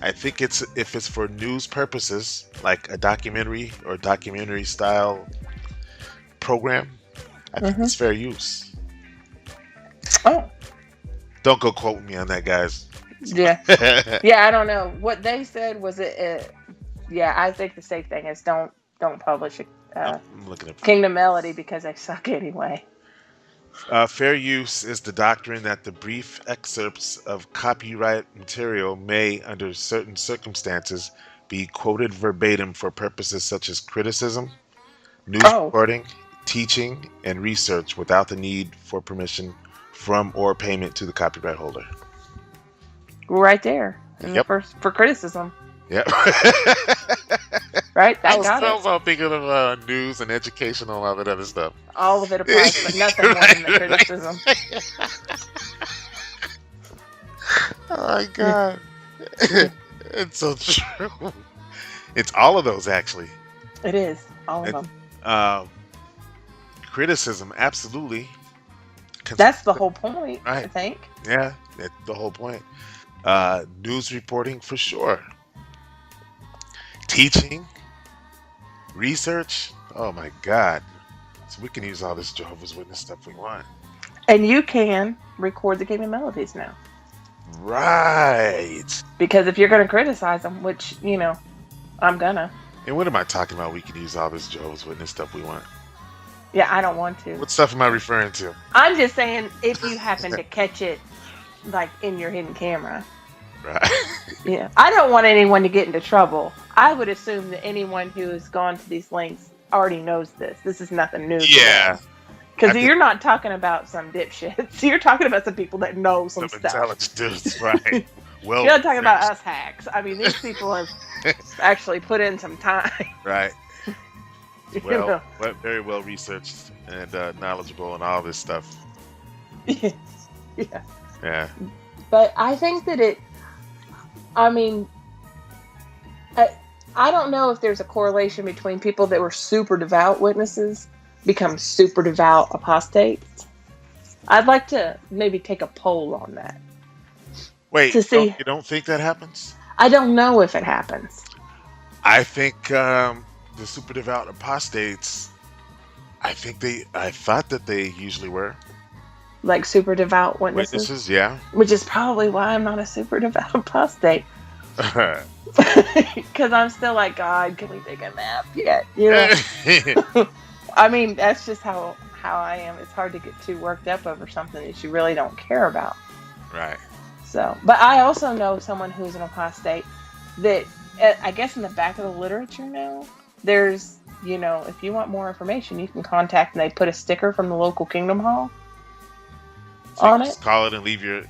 I think if it's for news purposes, like a documentary or documentary style program, I think it's fair use. Oh, Don't go quoting me on that, guys. yeah. Yeah, I don't know. What they said was yeah, I think the safe thing is don't publish I'm looking at Kingdom Melody because they suck anyway. fair use is the doctrine that the brief excerpts of copyright material may, under certain circumstances, be quoted verbatim for purposes such as criticism, news reporting, teaching, and research without the need for permission from or payment to the copyright holder. Right there. Yep. For criticism. Yep. Right? I was also thinking of news and education and all that other stuff. All of it applies, but nothing more than the criticism. Oh my God. It's so true. It's all of those, actually. It is. All of them. Criticism, absolutely. That's the whole point, right. I think. Yeah, that's the whole point. News reporting, for sure. Teaching, research. Oh my God. So we can use all this Jehovah's Witness stuff we want. And you can record the Kingdom Melodies now. Right. Because if you're going to criticize them, which, I'm gonna. And what am I talking about? We can use all this Jehovah's Witness stuff we want. Yeah, I don't want to. What stuff am I referring to? I'm just saying if you happen to catch it, like, in your hidden camera. Right. Yeah. I don't want anyone to get into trouble. I would assume that anyone who has gone to these links already knows this. This is nothing new. Yeah. Because you're not talking about some dipshits. You're talking about some people that know some stuff. Intelligent dudes, right. Well, you're not talking about us hacks. I mean, these people have actually put in some time. Right. Well, very well researched and knowledgeable and all this stuff. Yeah. Yeah. But I think that I don't know if there's a correlation between people that were super devout witnesses become super devout apostates. I'd like to maybe take a poll on that. Wait, you don't think that happens? I don't know if it happens. I think the super devout apostates, I thought that they usually were. Like super devout witnesses? Witnesses, yeah. Which is probably why I'm not a super devout apostate. Because I'm still like, God, can we take a nap yet? I mean, that's just how I am. It's hard to get too worked up over something that you really don't care about. Right. So, but I also know someone who's an apostate that, I guess in the back of the literature now, there's, if you want more information, you can contact, and they put a sticker from the local Kingdom Hall on it. Call it and leave your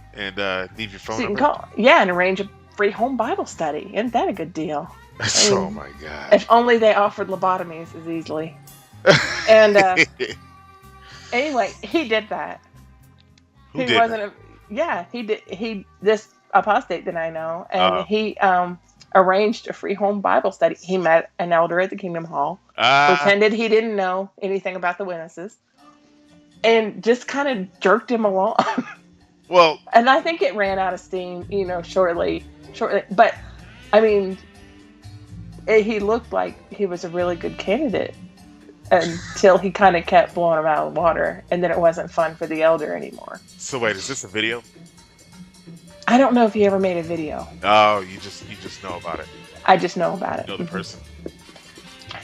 phone number. And arrange a free home Bible study. Isn't that a good deal? Oh my God! If only they offered lobotomies as easily. And anyway, he did that. Who did? He did. This apostate that I know, and he arranged a free home Bible study. He met an elder at the Kingdom Hall, pretended he didn't know anything about the witnesses, and just kind of jerked him along. Well, And I think it ran out of steam, shortly. But I mean, he looked like he was a really good candidate until he kind of kept blowing him out of the water, and then it wasn't fun for the elder anymore. so wait, is this a video? I don't know if he ever made a video. Oh, you just know about it. I just know about You it. know the person.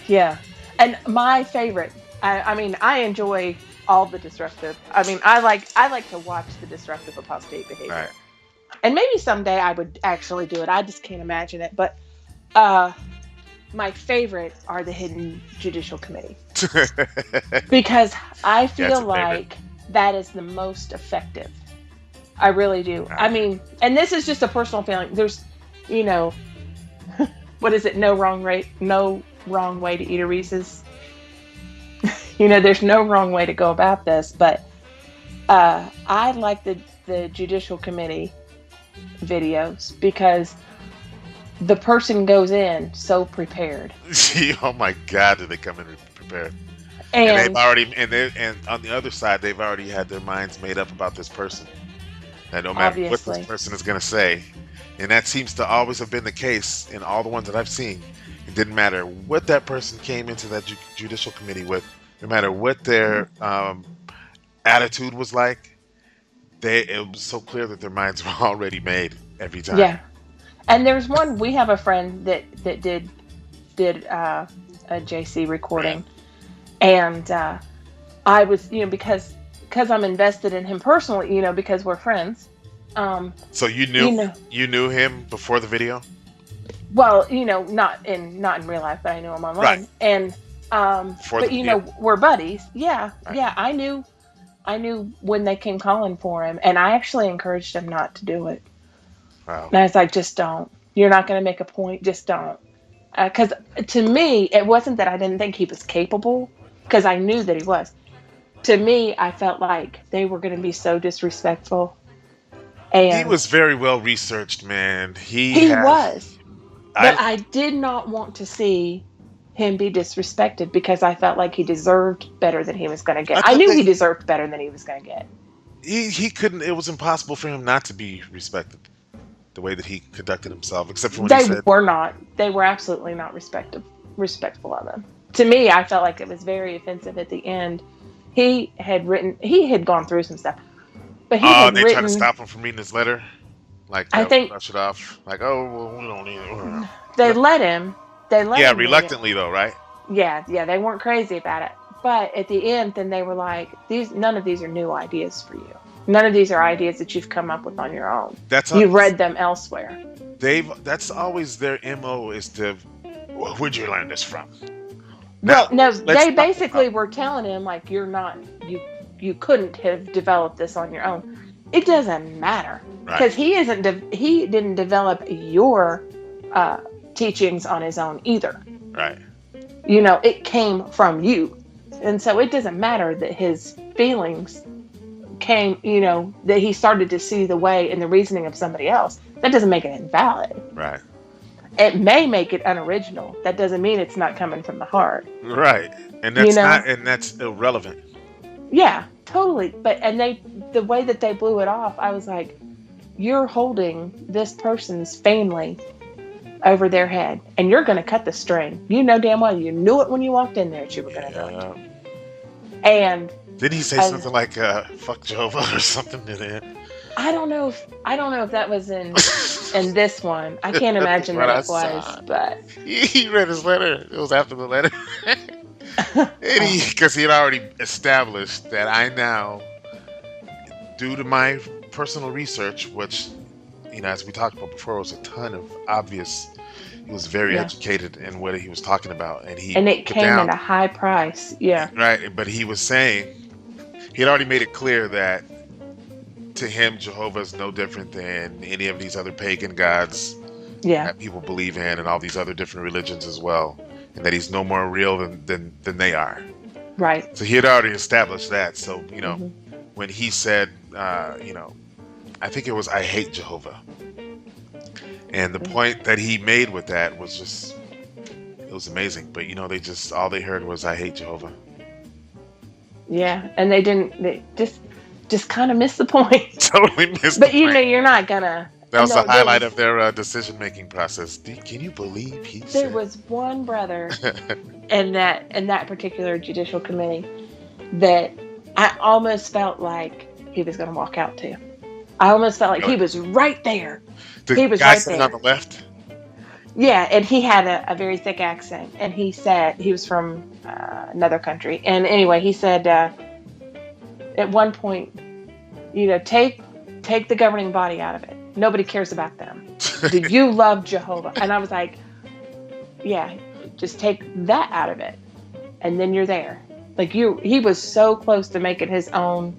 Yeah. And my favorite, I mean, I enjoy all the disruptive. I mean, I like to watch the disruptive apostate Right. behavior. And maybe someday I would actually do it. I just can't imagine it. But uh, my favorite are the hidden judicial committee because I That's feel a favorite. like that is the most effective. I really do. I Right. mean, and this is just a personal feeling. There's, you know, what is it? No wrong way to eat a Reese's. There's no wrong way to go about this, but I like the judicial committee videos because the person goes in so prepared, Oh my God, did they come in prepared? And they've and already and on the other side, they've already had their minds made up about this person. That no matter what this obviously, person is going to say, and that seems to always have been the case in all the ones that I've seen. It didn't matter what that person came into that judicial committee with, no matter what their attitude was like. It was so clear that their minds were already made every time. yeah. And there's one we have a friend that did a JC Right. recording, and I was because I'm invested in him personally, because we're friends. So you You knew know, you knew him before the video, well, not in real life, but I knew him right? online, and Before the but video, we're buddies. Yeah, right? yeah. I knew when they came calling for him, and I actually encouraged him not to do it. Wow. And I was like, just don't. You're not going to make a point. Just don't. Because to me, it wasn't that I didn't think he was capable, because I knew that he was. To me, I felt like they were going to be so disrespectful, He and was very well researched, man. He he has. was. I But I did not want to see him be disrespected because I felt like he deserved better than he was going to get. I I thought knew they he deserved better than he was going to get. he couldn't. It was impossible for him not to be respected the way that he conducted himself, except for when he They said, were not. They were absolutely not respectful of him. To me, I felt like it was very offensive at the end. He had gone through some stuff, but he "Oh," had they tried to written. stop him from reading his letter, like I think brush it off, like, "Oh, well, we don't need it." they let him. They let Yeah, him read it. reluctantly though, right? Yeah, yeah. They weren't crazy about it, but at the end, then they were like, None of these are new ideas for you. None of these are ideas that you've come up with on your own. That's You read them elsewhere." that's always their mo is to, well, where'd you learn this from? Well, Now no, let's they talk about basically were telling him like you couldn't have developed this on your own. It doesn't matter right, because he didn't develop your uh, teachings on his own either. right, It came from you, and so it doesn't matter that his feelings came. That he started to see the way and the reasoning of somebody else. That doesn't make it invalid. right, It may make it unoriginal. That doesn't mean it's not coming from the heart. right, and You that's know? not and that's irrelevant. Yeah, totally. The way that they blew it off, I was like, you're holding this person's family over their head, and you're going to cut the string. You know damn well you knew it when you walked in there that you were going to do it. Yeah. And Did he say I, something like "fuck Jehovah" or something to that? I don't know if that was in this one. I can't That's imagine what that I it was, saw. but He read his letter. It was after the letter, because he had already established that I now, due to my personal research, which, as we talked about before, was a ton of obvious. He was very yeah. educated in what he was talking about, and he And it put came down at a high price. Yeah. right. But he was saying he had already made it clear that to him, Jehovah is no different than any of these other pagan gods Yeah. that people believe in, and all these other different religions as well, and that he's no more real than they are. Right. So he had already established that. So Hmm. when he said, I think it was "I hate Jehovah," and the point that he made with that was just, it was amazing. But all they heard was "I hate Jehovah." Yeah. And they didn't. They just just kind of missed the point. Totally missed the But you know, point. you're not gonna. That I was the know there highlight of was their decision-making process. Can you believe he there said? was one brother in that particular judicial committee that I almost felt like he was gonna walk out to. I almost felt like he was right there. The He was guy right sitting on the there. left. Yeah, and he had a very thick accent, and he said he was from another country. And anyway, he said at one point, you know, take the governing body out of it. Nobody cares about them. Do you love Jehovah? And I was like, yeah, just take that out of it, and then you're there. Like he was so close to making his own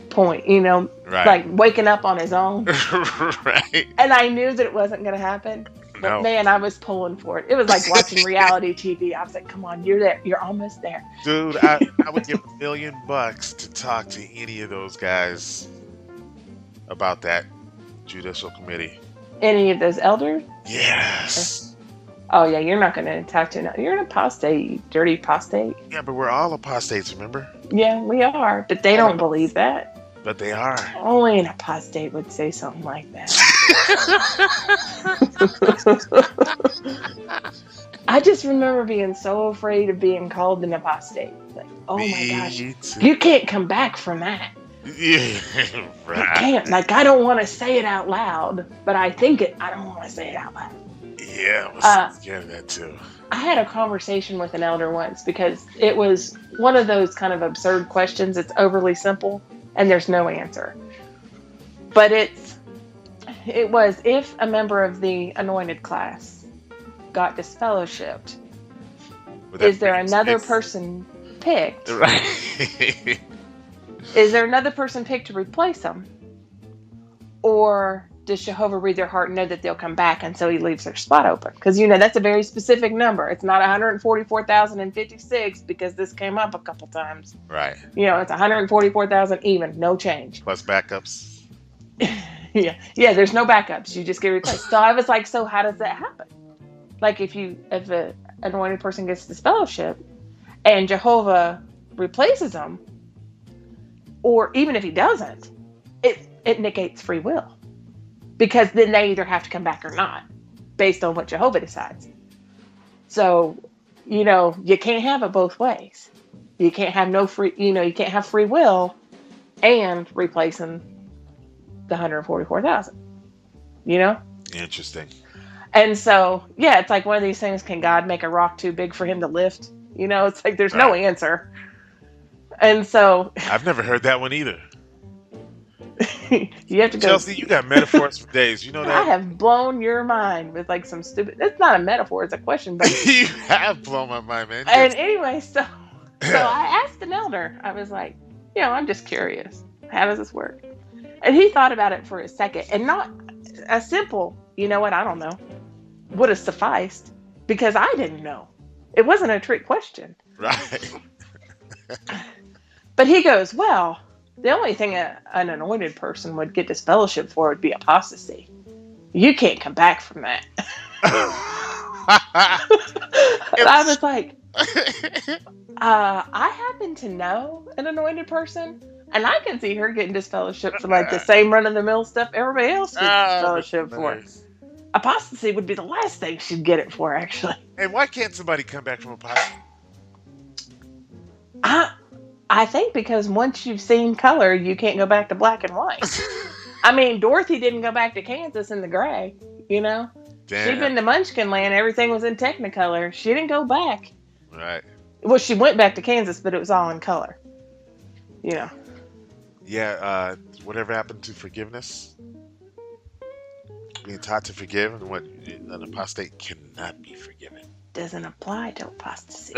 point, you know, Right. like waking up on his own. Right. And I knew that it wasn't going to happen. But No. man, I was pulling for it. It was like watching reality TV. I was like, come on, you're there. You're almost there. Dude, I would give $1 million to talk to any of those guys about that judicial committee. Any of those elders? Yes. Oh, yeah, you're not going to talk to. You're an apostate, you dirty apostate. Yeah, but we're all apostates, remember? Yeah, we are. But they don't believe that. But they are. Only an apostate would say something like that. I just remember being so afraid of being called an apostate. Like, oh my gosh, Me too. you can't come back from that. Yeah, You right. can't. Like, I don't want to say it out loud, but I think it. I don't want to say it out loud. Yeah, I was scared of that too. I had a conversation with an elder once because it was one of those kind of absurd questions. It's overly simple and there's no answer. But it was if a member of the anointed class got disfellowshipped, Would that is there bring another space? person picked? Right. Is there another person picked to replace them? Or does Jehovah read their heart and know that they'll come back, and so he leaves their spot open? Because, you know, that's a very specific number. It's not 144,056 because this came up a couple times. Right. You know, it's 144,000 even, no change. Plus backups. Yeah, there's no backups. You just get replaced. So I was like, so how does that happen? Like if an anointed person gets this fellowship and Jehovah replaces them, or even if he doesn't, it negates free will. Because then they either have to come back or not, based on what Jehovah decides. So, you know, you can't have it both ways. You can't have you can't have free will and replacing the 144,000. You know? Interesting. And so, yeah, it's like one of these things, can God make a rock too big for him to lift? You know, it's like there's no answer. And so I've never heard that one either. you have to go. Chelsea, you got metaphors for days. You know I that? have blown your mind with like some stupid. It's not a metaphor; it's a question. But You have blown my mind, man. and anyway, so I asked an elder. I was like, you know, I'm just curious. How does this work? And he thought about it for a second, and not a simple. You know what? I don't know. Would have sufficed because I didn't know. It wasn't a trick question. Right. But he goes, well, the only thing an anointed person would get disfellowship for would be apostasy. You can't come back from that. And I was like, I happen to know an anointed person, and I can see her getting disfellowship for like the same run-of-the-mill stuff everybody else gets disfellowship for. Nice. Apostasy would be the last thing she'd get it for, actually. And why can't somebody come back from apostasy? I think because once you've seen color, you can't go back to black and white. I mean, Dorothy didn't go back to Kansas in the gray, you know? Damn. She'd been to Munchkin Land. Everything was in Technicolor. She didn't go back. Right. Well, she went back to Kansas, but it was all in color. You know? Yeah, whatever happened to forgiveness? Being taught to forgive, and what an apostate cannot be forgiven. Doesn't apply to apostasy.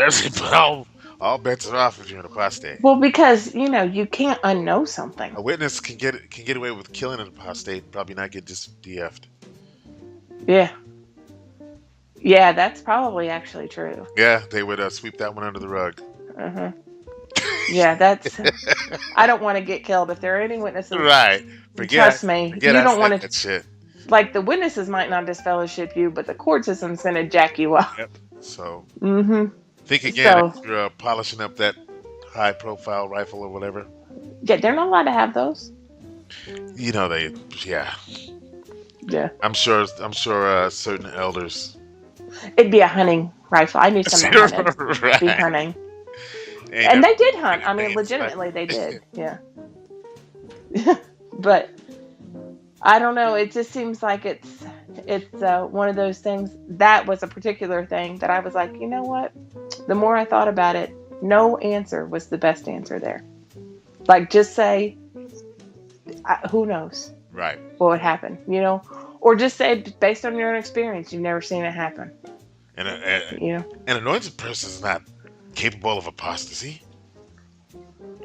All bets are off if you're an apostate. Well, because, you know, you can't unknow something. A witness can get away with killing an apostate, and probably not get just DF'd. Yeah. Yeah, that's probably actually true. Yeah, they would sweep that one under the rug. Uh-huh. Yeah, that's... I don't want to get killed. If there are any witnesses... Right. Trust me, you don't want to... that shit. Like, the witnesses might not disfellowship you, but the court system's going to jack you up. Yep. So, Mm-hmm. think again So- if you're polishing up that high-profile rifle or whatever. Yeah, they're not allowed to have those. You know they, yeah. Yeah. I'm sure certain elders. It'd be a hunting rifle. I knew someone that hunted. It'd be Right. hunting. Ain't And never they did been hunt. I anything mean, in sight. legitimately, they did. Yeah. But I don't know. It just seems like it's one of those things. That was a particular thing that I was like, you know what? The more I thought about it, no answer was the best answer there. Like, just say, who knows Right. what would happen, or just say based on your own experience, you've never seen it happen, And you know, an anointed person is not capable of apostasy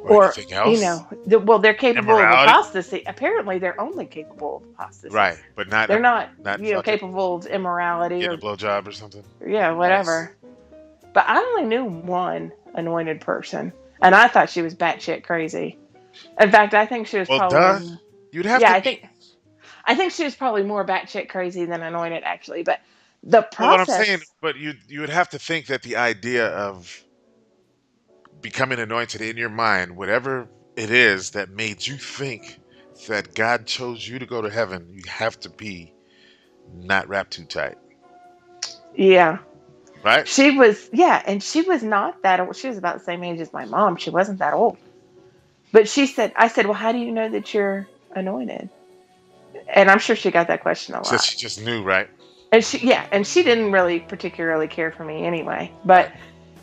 or or anything else. well, they're capable of Immorality. apostasy. Apparently, they're only capable of apostasy. Right. But not They're not, not fucking capable of immorality getting a or blowjob or something. Nice. whatever. But I only knew one anointed person, and I thought she was batshit crazy. In fact, I think she was Well, duh. probably, You'd have yeah, to I be. think she was probably more batshit crazy than anointed, actually. But the Well, what I'm saying, process, but you would have to think that the idea of becoming anointed in your mind, whatever it is that made you think that God chose you to go to heaven, you have to be not wrapped too tight, yeah, right? and she was not that old. She was about the same age as my mom. She wasn't that old. But I said, well, how do you know that you're anointed? And I'm sure she got that question a So lot. she just knew, right? And she didn't really particularly care for me anyway. Right. But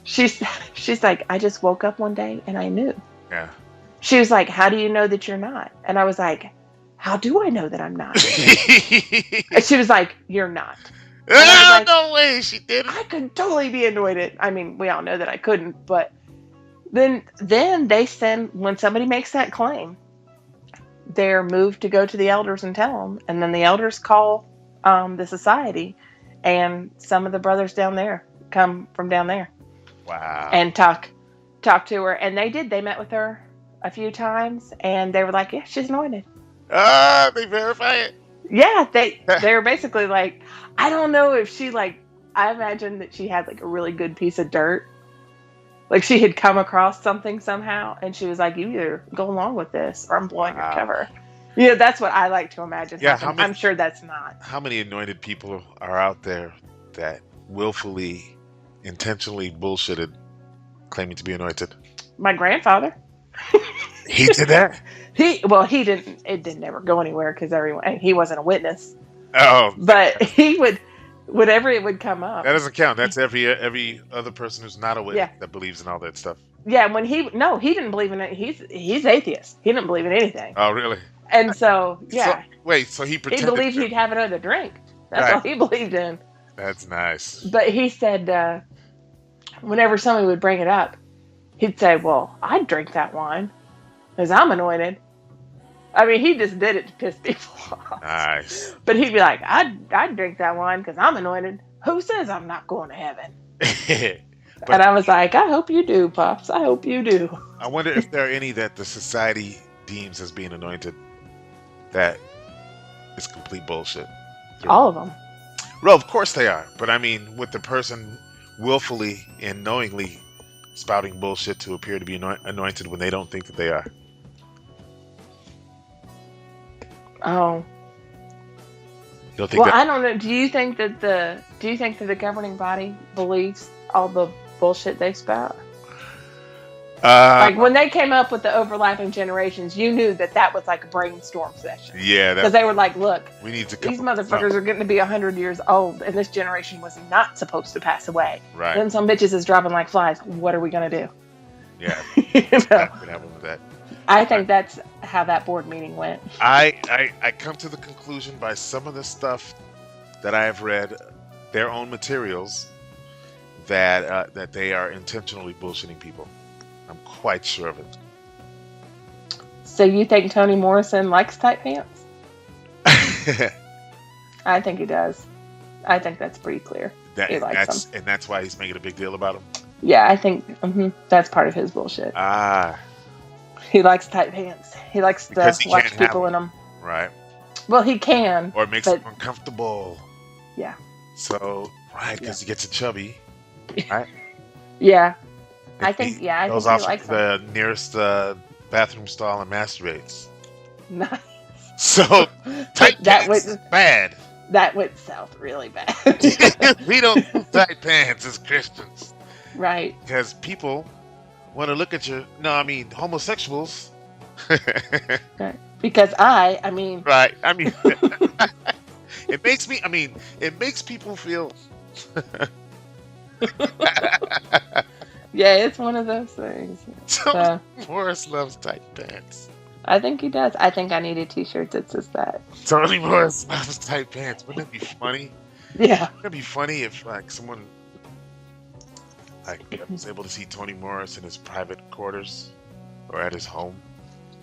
she's she's like, I just woke up one day and I knew. Yeah. She was like, how do you know that you're not? And I was like, how do I know that I'm not? And she was like, you're not. And I was Ah, like, no way, she didn't. I could totally be anointed. I mean, we all know that I couldn't, but then they send, when somebody makes that claim, they're moved to go to the elders and tell them, and then the elders call the society, and some of the brothers down there come from down there Wow. and talk to her, and they did. They met with her a few times, and they were like, yeah, she's anointed. Ah, they verify it. Yeah, they were basically like, I don't know if she, like, I imagine that she had like a really good piece of dirt. Like, she had come across something somehow, and she was like, you either go along with this or I'm blowing your Wow. cover. Yeah, that's what I like to imagine Yeah, happened. I'm sure that's not. how many anointed people are out there that willfully, intentionally bullshitted, claiming to be anointed? My grandfather. He did that? He didn't, it didn't ever go anywhere because he wasn't a witness. Oh, But he would, whenever it would come up. that doesn't count. That's every other person who's not a witness Yeah. that believes in all that stuff. Yeah, when he didn't believe in it. He's atheist. He didn't believe in anything. Oh, really? And so, yeah. So, wait, so he He pretended believed to. he'd have another drink. That's Right. all he believed in. That's nice. But he said, whenever somebody would bring it up, he'd say, well, I'd drink that wine because I'm anointed. I mean, he just did it to piss people off. Nice. But he'd be like, I'd drink that wine because I'm anointed. Who says I'm not going to heaven? But And I was like, I hope you do, Pops. I hope you do. I wonder if there are any that the society deems as being anointed that is complete bullshit. All of them. Well, of course they are. But I mean, with the person willfully and knowingly spouting bullshit to appear to be anointed when they don't think that they are. Oh. You don't think Well, that? I don't know. Do you think that the governing body believes all the bullshit they spout? Like, when they came up with the overlapping generations, you knew that was like a brainstorm session. Yeah, Because they were like, look, we need to these come up with motherfuckers are getting to be 100 years old, and this generation was not supposed to pass away. right. Then some bitches is dropping like flies. What are we going to do? Yeah, You know? that could happen with that. I think that's how that board meeting went. I come to the conclusion by some of the stuff that I have read, their own materials, that they are intentionally bullshitting people. I'm quite sure of it. So you think Toni Morrison likes tight pants? I think he does. I think that's pretty clear. He likes them. And that's why he's making a big deal about them. Yeah, I think that's part of his bullshit. Ah, He likes tight pants. He likes to Because he watch can't have people in them. right. Well, he can. Or it makes but- him uncomfortable. Yeah. So, right, because he gets a chubby. Right? Yeah. I If think. he Yeah, I goes think off he likes them. the nearest bathroom stall and masturbates. Nice. So tight That pants would is bad. that went south really bad. We don't do tight pants as Christians Right. because people want to look at your. No, I mean homosexuals. Right. Because I mean, Right. I mean, it makes me. I mean, it makes people feel. yeah, it's one of those things. Tony Morris loves tight pants. I think he does. I think I need a T-shirt that says that. Tony Morris loves tight pants. Wouldn't it be funny? Yeah. Wouldn't it be funny if like someone like was able to see Tony Morris in his private quarters or at his home,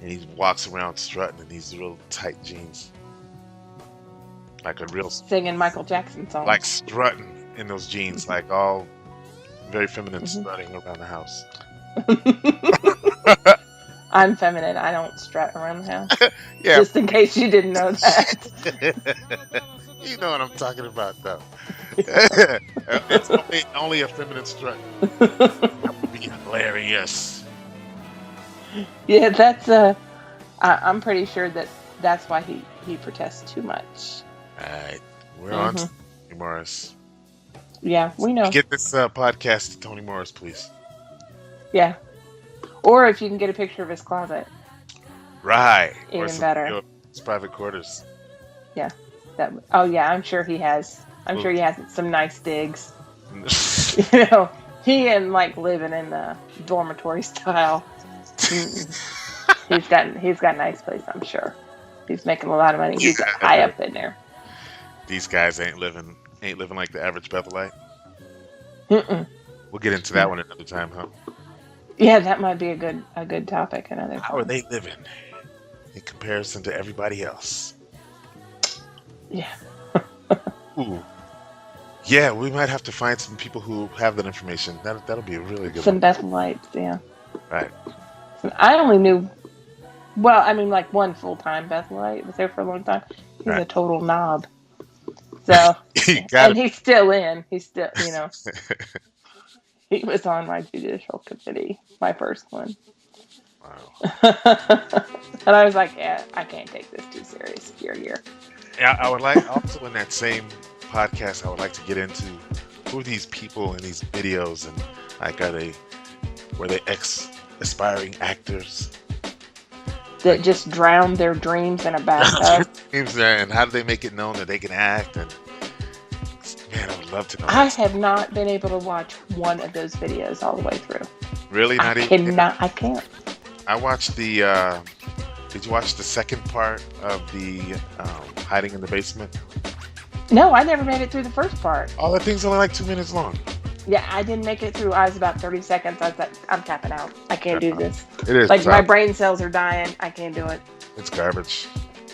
and he walks around strutting in these real tight jeans, like a real Singing Michael Jackson songs. like strutting in those jeans, like all very feminine strutting around the house. I'm feminine. I don't strut around the house. Yeah, Just in case you didn't know that. you know what I'm talking about, though. It's only a feminine strut. That would be hilarious. Yeah, that's I'm pretty sure that's why he protests too much. All right, we're on to Tony Morris. Yeah, we know. Get this podcast to Tony Morris, please. Yeah. Or if you can get a picture of his closet. Right. Even Or some better. of his private quarters. Yeah. Oh yeah, I'm sure he has. I'm sure he has some nice digs. You know, he and like living in the dormitory style. He's got a nice place, I'm sure. He's making a lot of money. He's high up in there. These guys ain't living like the average Bethelite. Mm-mm. We'll get into that one another time, huh? Yeah, that might be a good topic another How are time. they living in comparison to everybody else? Yeah. Ooh. Yeah, we might have to find some people who have that information. That'll be a really good Some one. Bethelites, yeah. Right. I only knew, well, I mean, like one full-time Bethelite was there for a long time. He's a Right. total knob. So, You got and he's still in. He's still, you know, he was on my judicial committee, my first one. Wow. And I was like, yeah, I can't take this too serious. You're here. Yeah, I would like also in that same podcast, I would like to get into who are these people in these videos and like were they aspiring actors? That just drowned their dreams in a bathtub. And how do they make it known that they can act? And man, I would love to know. I that. have not been able to watch one of those videos all the way through. Really, not I even. cannot. I can't. I watched the. Did you watch the second part of the hiding in the basement? No, I never made it through the first part. Oh, that thing's only like 2 minutes long. Yeah, I didn't make it through. I was about 30 seconds. I was like, I'm tapping out. I can't do this. It is. Like my brain cells are dying. I can't do it. It's garbage.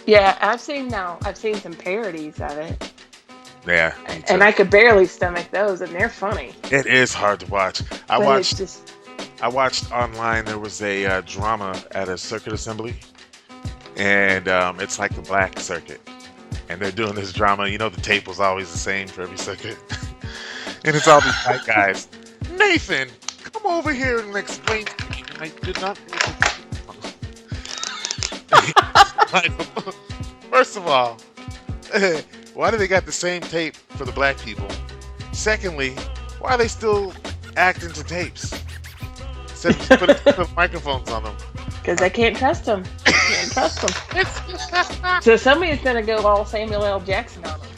Yeah, I've seen some parodies of it, Yeah. me too. and I could barely stomach those, and they're funny. It is hard to watch. I But watched. it's just, I watched online. There was a drama at a circuit assembly, and it's like the black circuit, and they're doing this drama. You know, the tape was always the same for every circuit, and it's all these white guys. Nathan, come over here and explain to me. And I did not. Like, first of all, why do they got the same tape for the black people? Secondly, why are they still acting to tapes? Instead of just put microphones on them. because I can't trust them. Can't trust them. So somebody's gonna go all Samuel L. Jackson on them.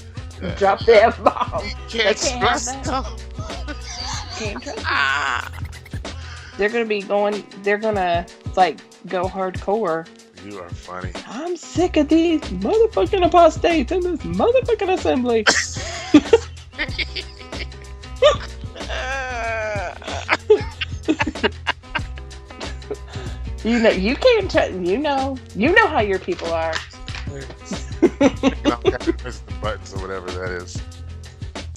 Yeah. Drop the F-bomb. You They can't can't have trust that. them. Can't trust them. They're gonna be going. They're gonna like go hardcore. You are funny. I'm sick of these motherfucking apostates in this motherfucking assembly. You know, you can't. You know how your people are. The buttons or whatever that is.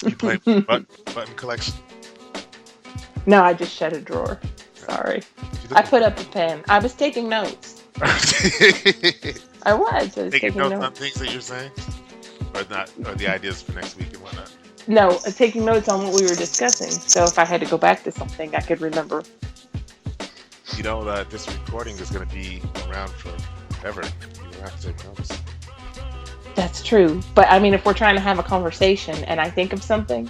You play button collection? No, I just shut a drawer. Sorry, I put up a pen. I was taking notes. I was taking notes on things that you're saying, or not, or the ideas for next week and whatnot. No, taking notes on what we were discussing. So if I had to go back to something, I could remember. you know that this recording is going to be around forever. You don't have to take notice. That's true. But I mean, if we're trying to have a conversation and I think of something,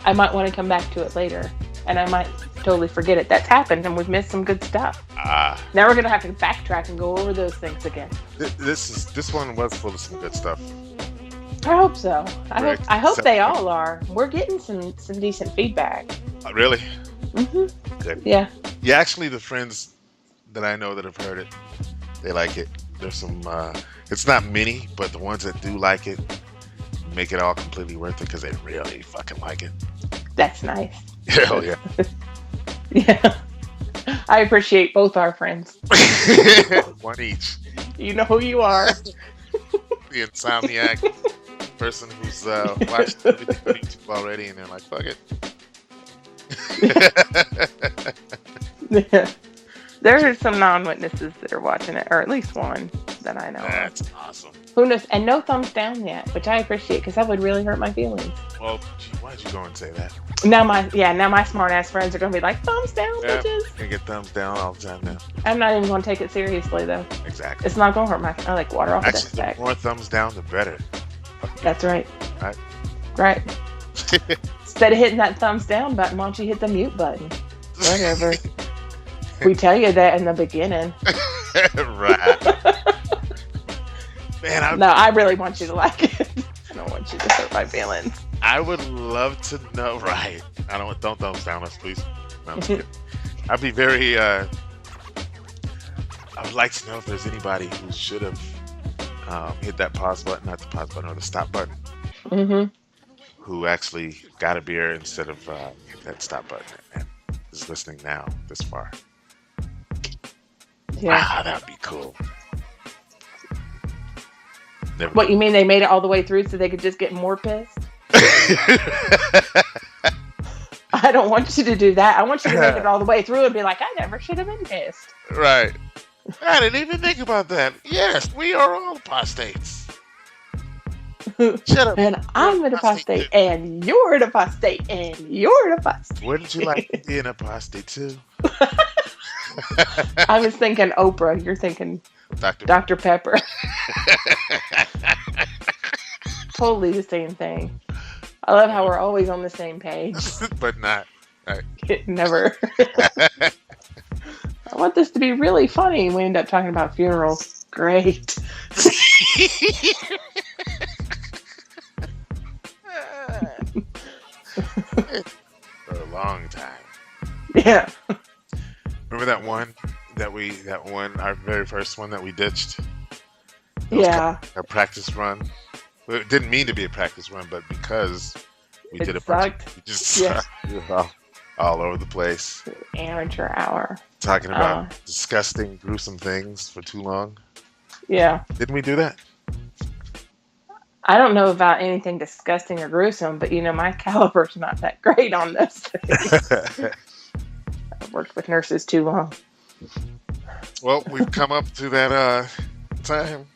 I might want to come back to it later. And I might totally forget it. That's happened and we've missed some good stuff. Ah, Now we're going to have to backtrack and go over those things again. this one was full of some good stuff. I hope so. Right. I hope So- they all are. We're getting some decent feedback. Really? Hmm. Good. Yeah. Yeah, actually, the friends that I know that have heard it, they like it. There's some, it's not many, but the ones that do like it make it all completely worth it because they really fucking like it. That's nice. Hell yeah. Yeah. I appreciate both our friends. One each. You know who you are. The insomniac person who's watched everything on YouTube already and they're like, fuck it. Yeah. There are some non-witnesses that are watching it, or at least one that I know of. That's awesome. Who knows? And no thumbs down yet, which I appreciate because that would really hurt my feelings. Well, gee, why'd you go and say that? Now my smart ass friends are gonna be like, thumbs down, Yeah, bitches. you get thumbs down all the time now. I'm not even gonna take it seriously though. Exactly. It's not gonna hurt my. I like water off a Actually, duck's the back. more thumbs down, the better. That's right. Right. Right. Instead of hitting that thumbs down button, why don't you hit the mute button? Whatever. We tell you that in the beginning. Right. Man, No, I really want you to like it. I don't want you to hurt my feelings. I would love to know. Right. Don't thumbs down us, please. No, I'm just kidding. I'd be very. I would like to know if there's anybody who should have hit that pause button, not the pause button, or the stop button, Mm-hmm. who actually got a beer instead of hit that stop button and is listening now this far. Yeah. Wow, that would be cool. Never. What, you mean they made it all the way through so they could just get more pissed? I don't want you to do that. I want you to make it all the way through and be like, I never should have been pissed. Right. I didn't even think about that. Yes, we are all apostates. Shut up. And I'm an apostate, and you're an apostate, and you're an apostate. Wouldn't you like to be an apostate too? I was thinking Oprah. You're thinking Dr. Dr. Pepper. Totally the same thing. I love how we're always on the same page. But not. Right. It never. I want this to be really funny. We end up talking about funerals. Great. For a long time. Yeah. Remember that one, our very first one that we ditched? It was Yeah. a practice run. Well, it didn't mean to be a practice run, but because we It did a bunch, sucked. we just Yeah. all over the place, Amateur hour. talking about disgusting, gruesome things for too long. Yeah. Didn't we do that? I don't know about anything disgusting or gruesome, but my caliber's not that great on those things. I've worked with nurses too long. Well, we've come up to that time.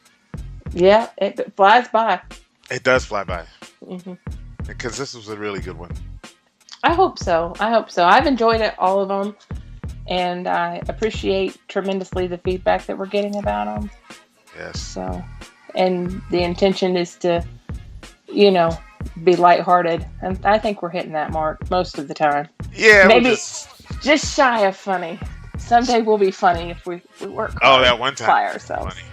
Yeah, it flies by. It does fly by Hmm. because this was a really good one. I hope so. I've enjoyed it, all of them, and I appreciate tremendously the feedback that we're getting about them. Yes. So, and the intention is to, be lighthearted, and I think we're hitting that mark most of the time. Yeah. Maybe just shy of funny. Someday we'll be funny if we work Oh, hard that one time. by ourselves. Funny.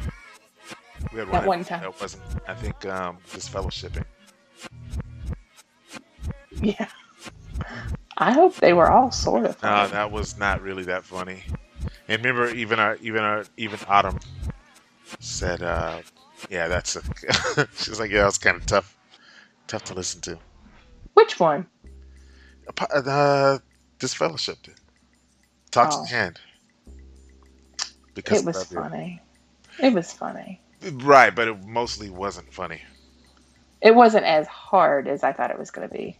We had That one time. That wasn't. I think disfellowshipping. Yeah. I hope they were all sort of No, funny. that was not really that funny. And remember, even Autumn said, "Yeah, that's." She's like, "Yeah, it's kind of tough to listen to." Which one? Disfellowshipped. Talks in Oh. hand. Because It was of funny. It was funny. Right, but it mostly wasn't funny. It wasn't as hard as I thought it was going to be.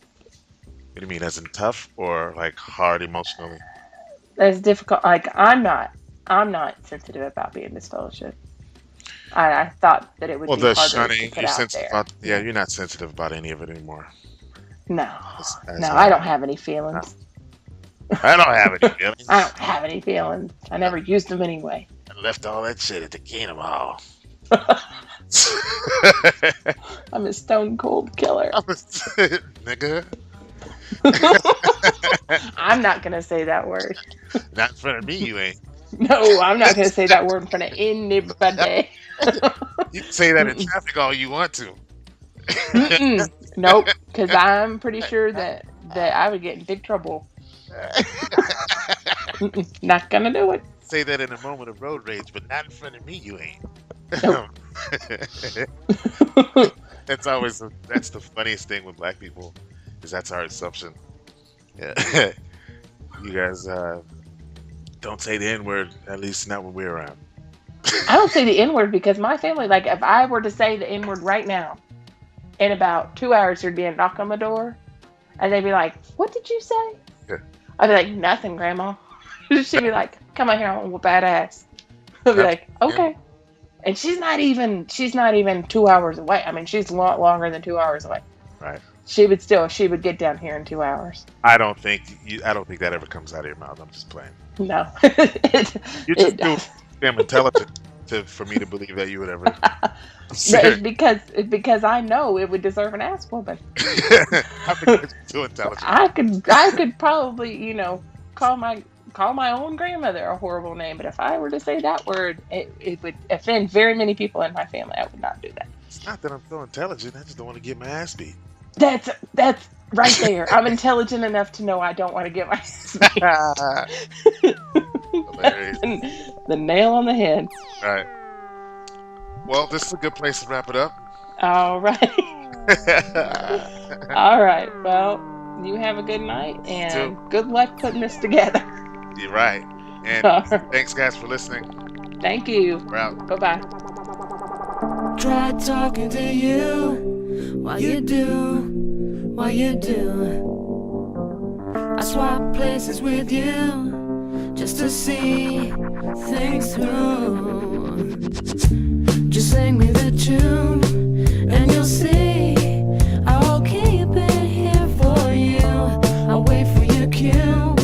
What do you mean, as in tough or like hard emotionally? As difficult. Like I'm not sensitive about being disfellowshipped. I thought that it would Well, be the harder shunning, to put you're out sensitive there. about. Yeah, you're not sensitive about any of it anymore. No, As no, hard. I don't have any feelings. I don't have any I feelings. don't have any feelings. I never used them anyway. I left all that shit at the Kingdom Hall. I'm a stone cold killer. Nigga, I'm not gonna say that word. not in front of me, you ain't. No, I'm not gonna say that word in front of anybody. You can say that in Mm-mm. traffic all you want to. Mm-mm. Nope, because I'm pretty sure that I would get in big trouble. Mm-mm. Not gonna do it. Say that in a moment of road rage, but not in front of me, you ain't. Nope. That's the funniest thing with black people, is that's our assumption. Yeah. You guys don't say the N word, at least not when we're around. I don't say the N word because my family, like, if I were to say the N word right now, in about 2 hours, there'd be a knock on the door, and they'd be like, "What did you say?" Yeah. I'd be like, "Nothing, Grandma." She'd be like, "Come on here, I'm gonna whoop that ass." I'd be Yep. like, "Okay." And she's not even 2 hours away. I mean, she's a lot longer than 2 hours away. Right. She would get down here in 2 hours. I don't think that ever comes out of your mouth. I'm just playing. No, it You're it just too does. damn intelligent for me to believe that you would ever But say. it's because I know it would deserve an ass whooping. I think you're too intelligent. I could probably, call my own grandmother a horrible name, but if I were to say that word, it would offend very many people in my family. I would not do that. It's not that I'm so intelligent. I just don't want to get my ass beat. That's right there. I'm intelligent enough to know I don't want to get my ass beat. Hilarious. The nail on the head. All right. Well, this is a good place to wrap it up. All right. All right. Well, you have a good night and Too. good luck putting this together. You're right. And All right. thanks, guys, for listening. Thank you. We're out. Bye bye. Try talking to you while you do. I swap places with you just to see things through. Just sing me the tune and you'll see I'll keep it here for you. I'll wait for your cue.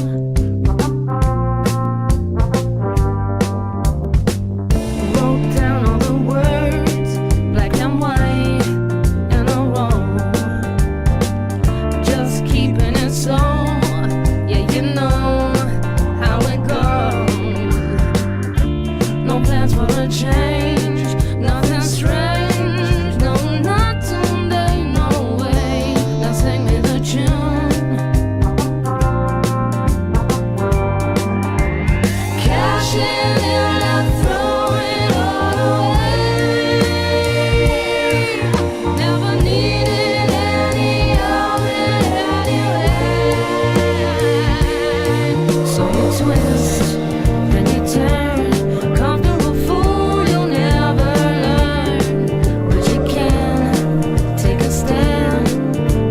Wrote down all the words, black and white, in a row. Just keeping it so, yeah, you know how it goes. No plans for a change, nothing strange, no, not today, no way. Now sing me the tune. Cash in and throw it all away. Never needed any of it anyway. So you twist and you turn, comfortable fool you'll never learn. But you can take a stand,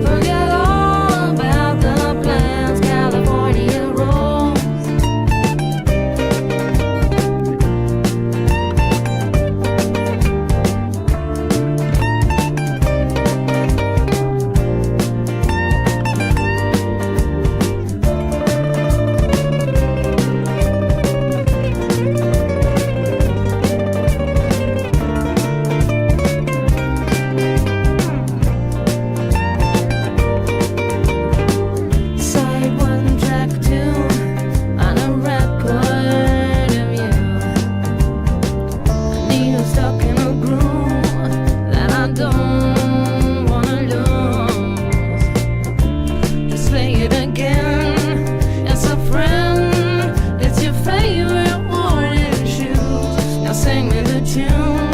forget all about the plans. California rolls. Side one, track two, on a record of you. Needle stuck in a groove that I don't wanna lose. Just play it again. It's a friend. It's your favorite orange shoes. Now sing me the tune.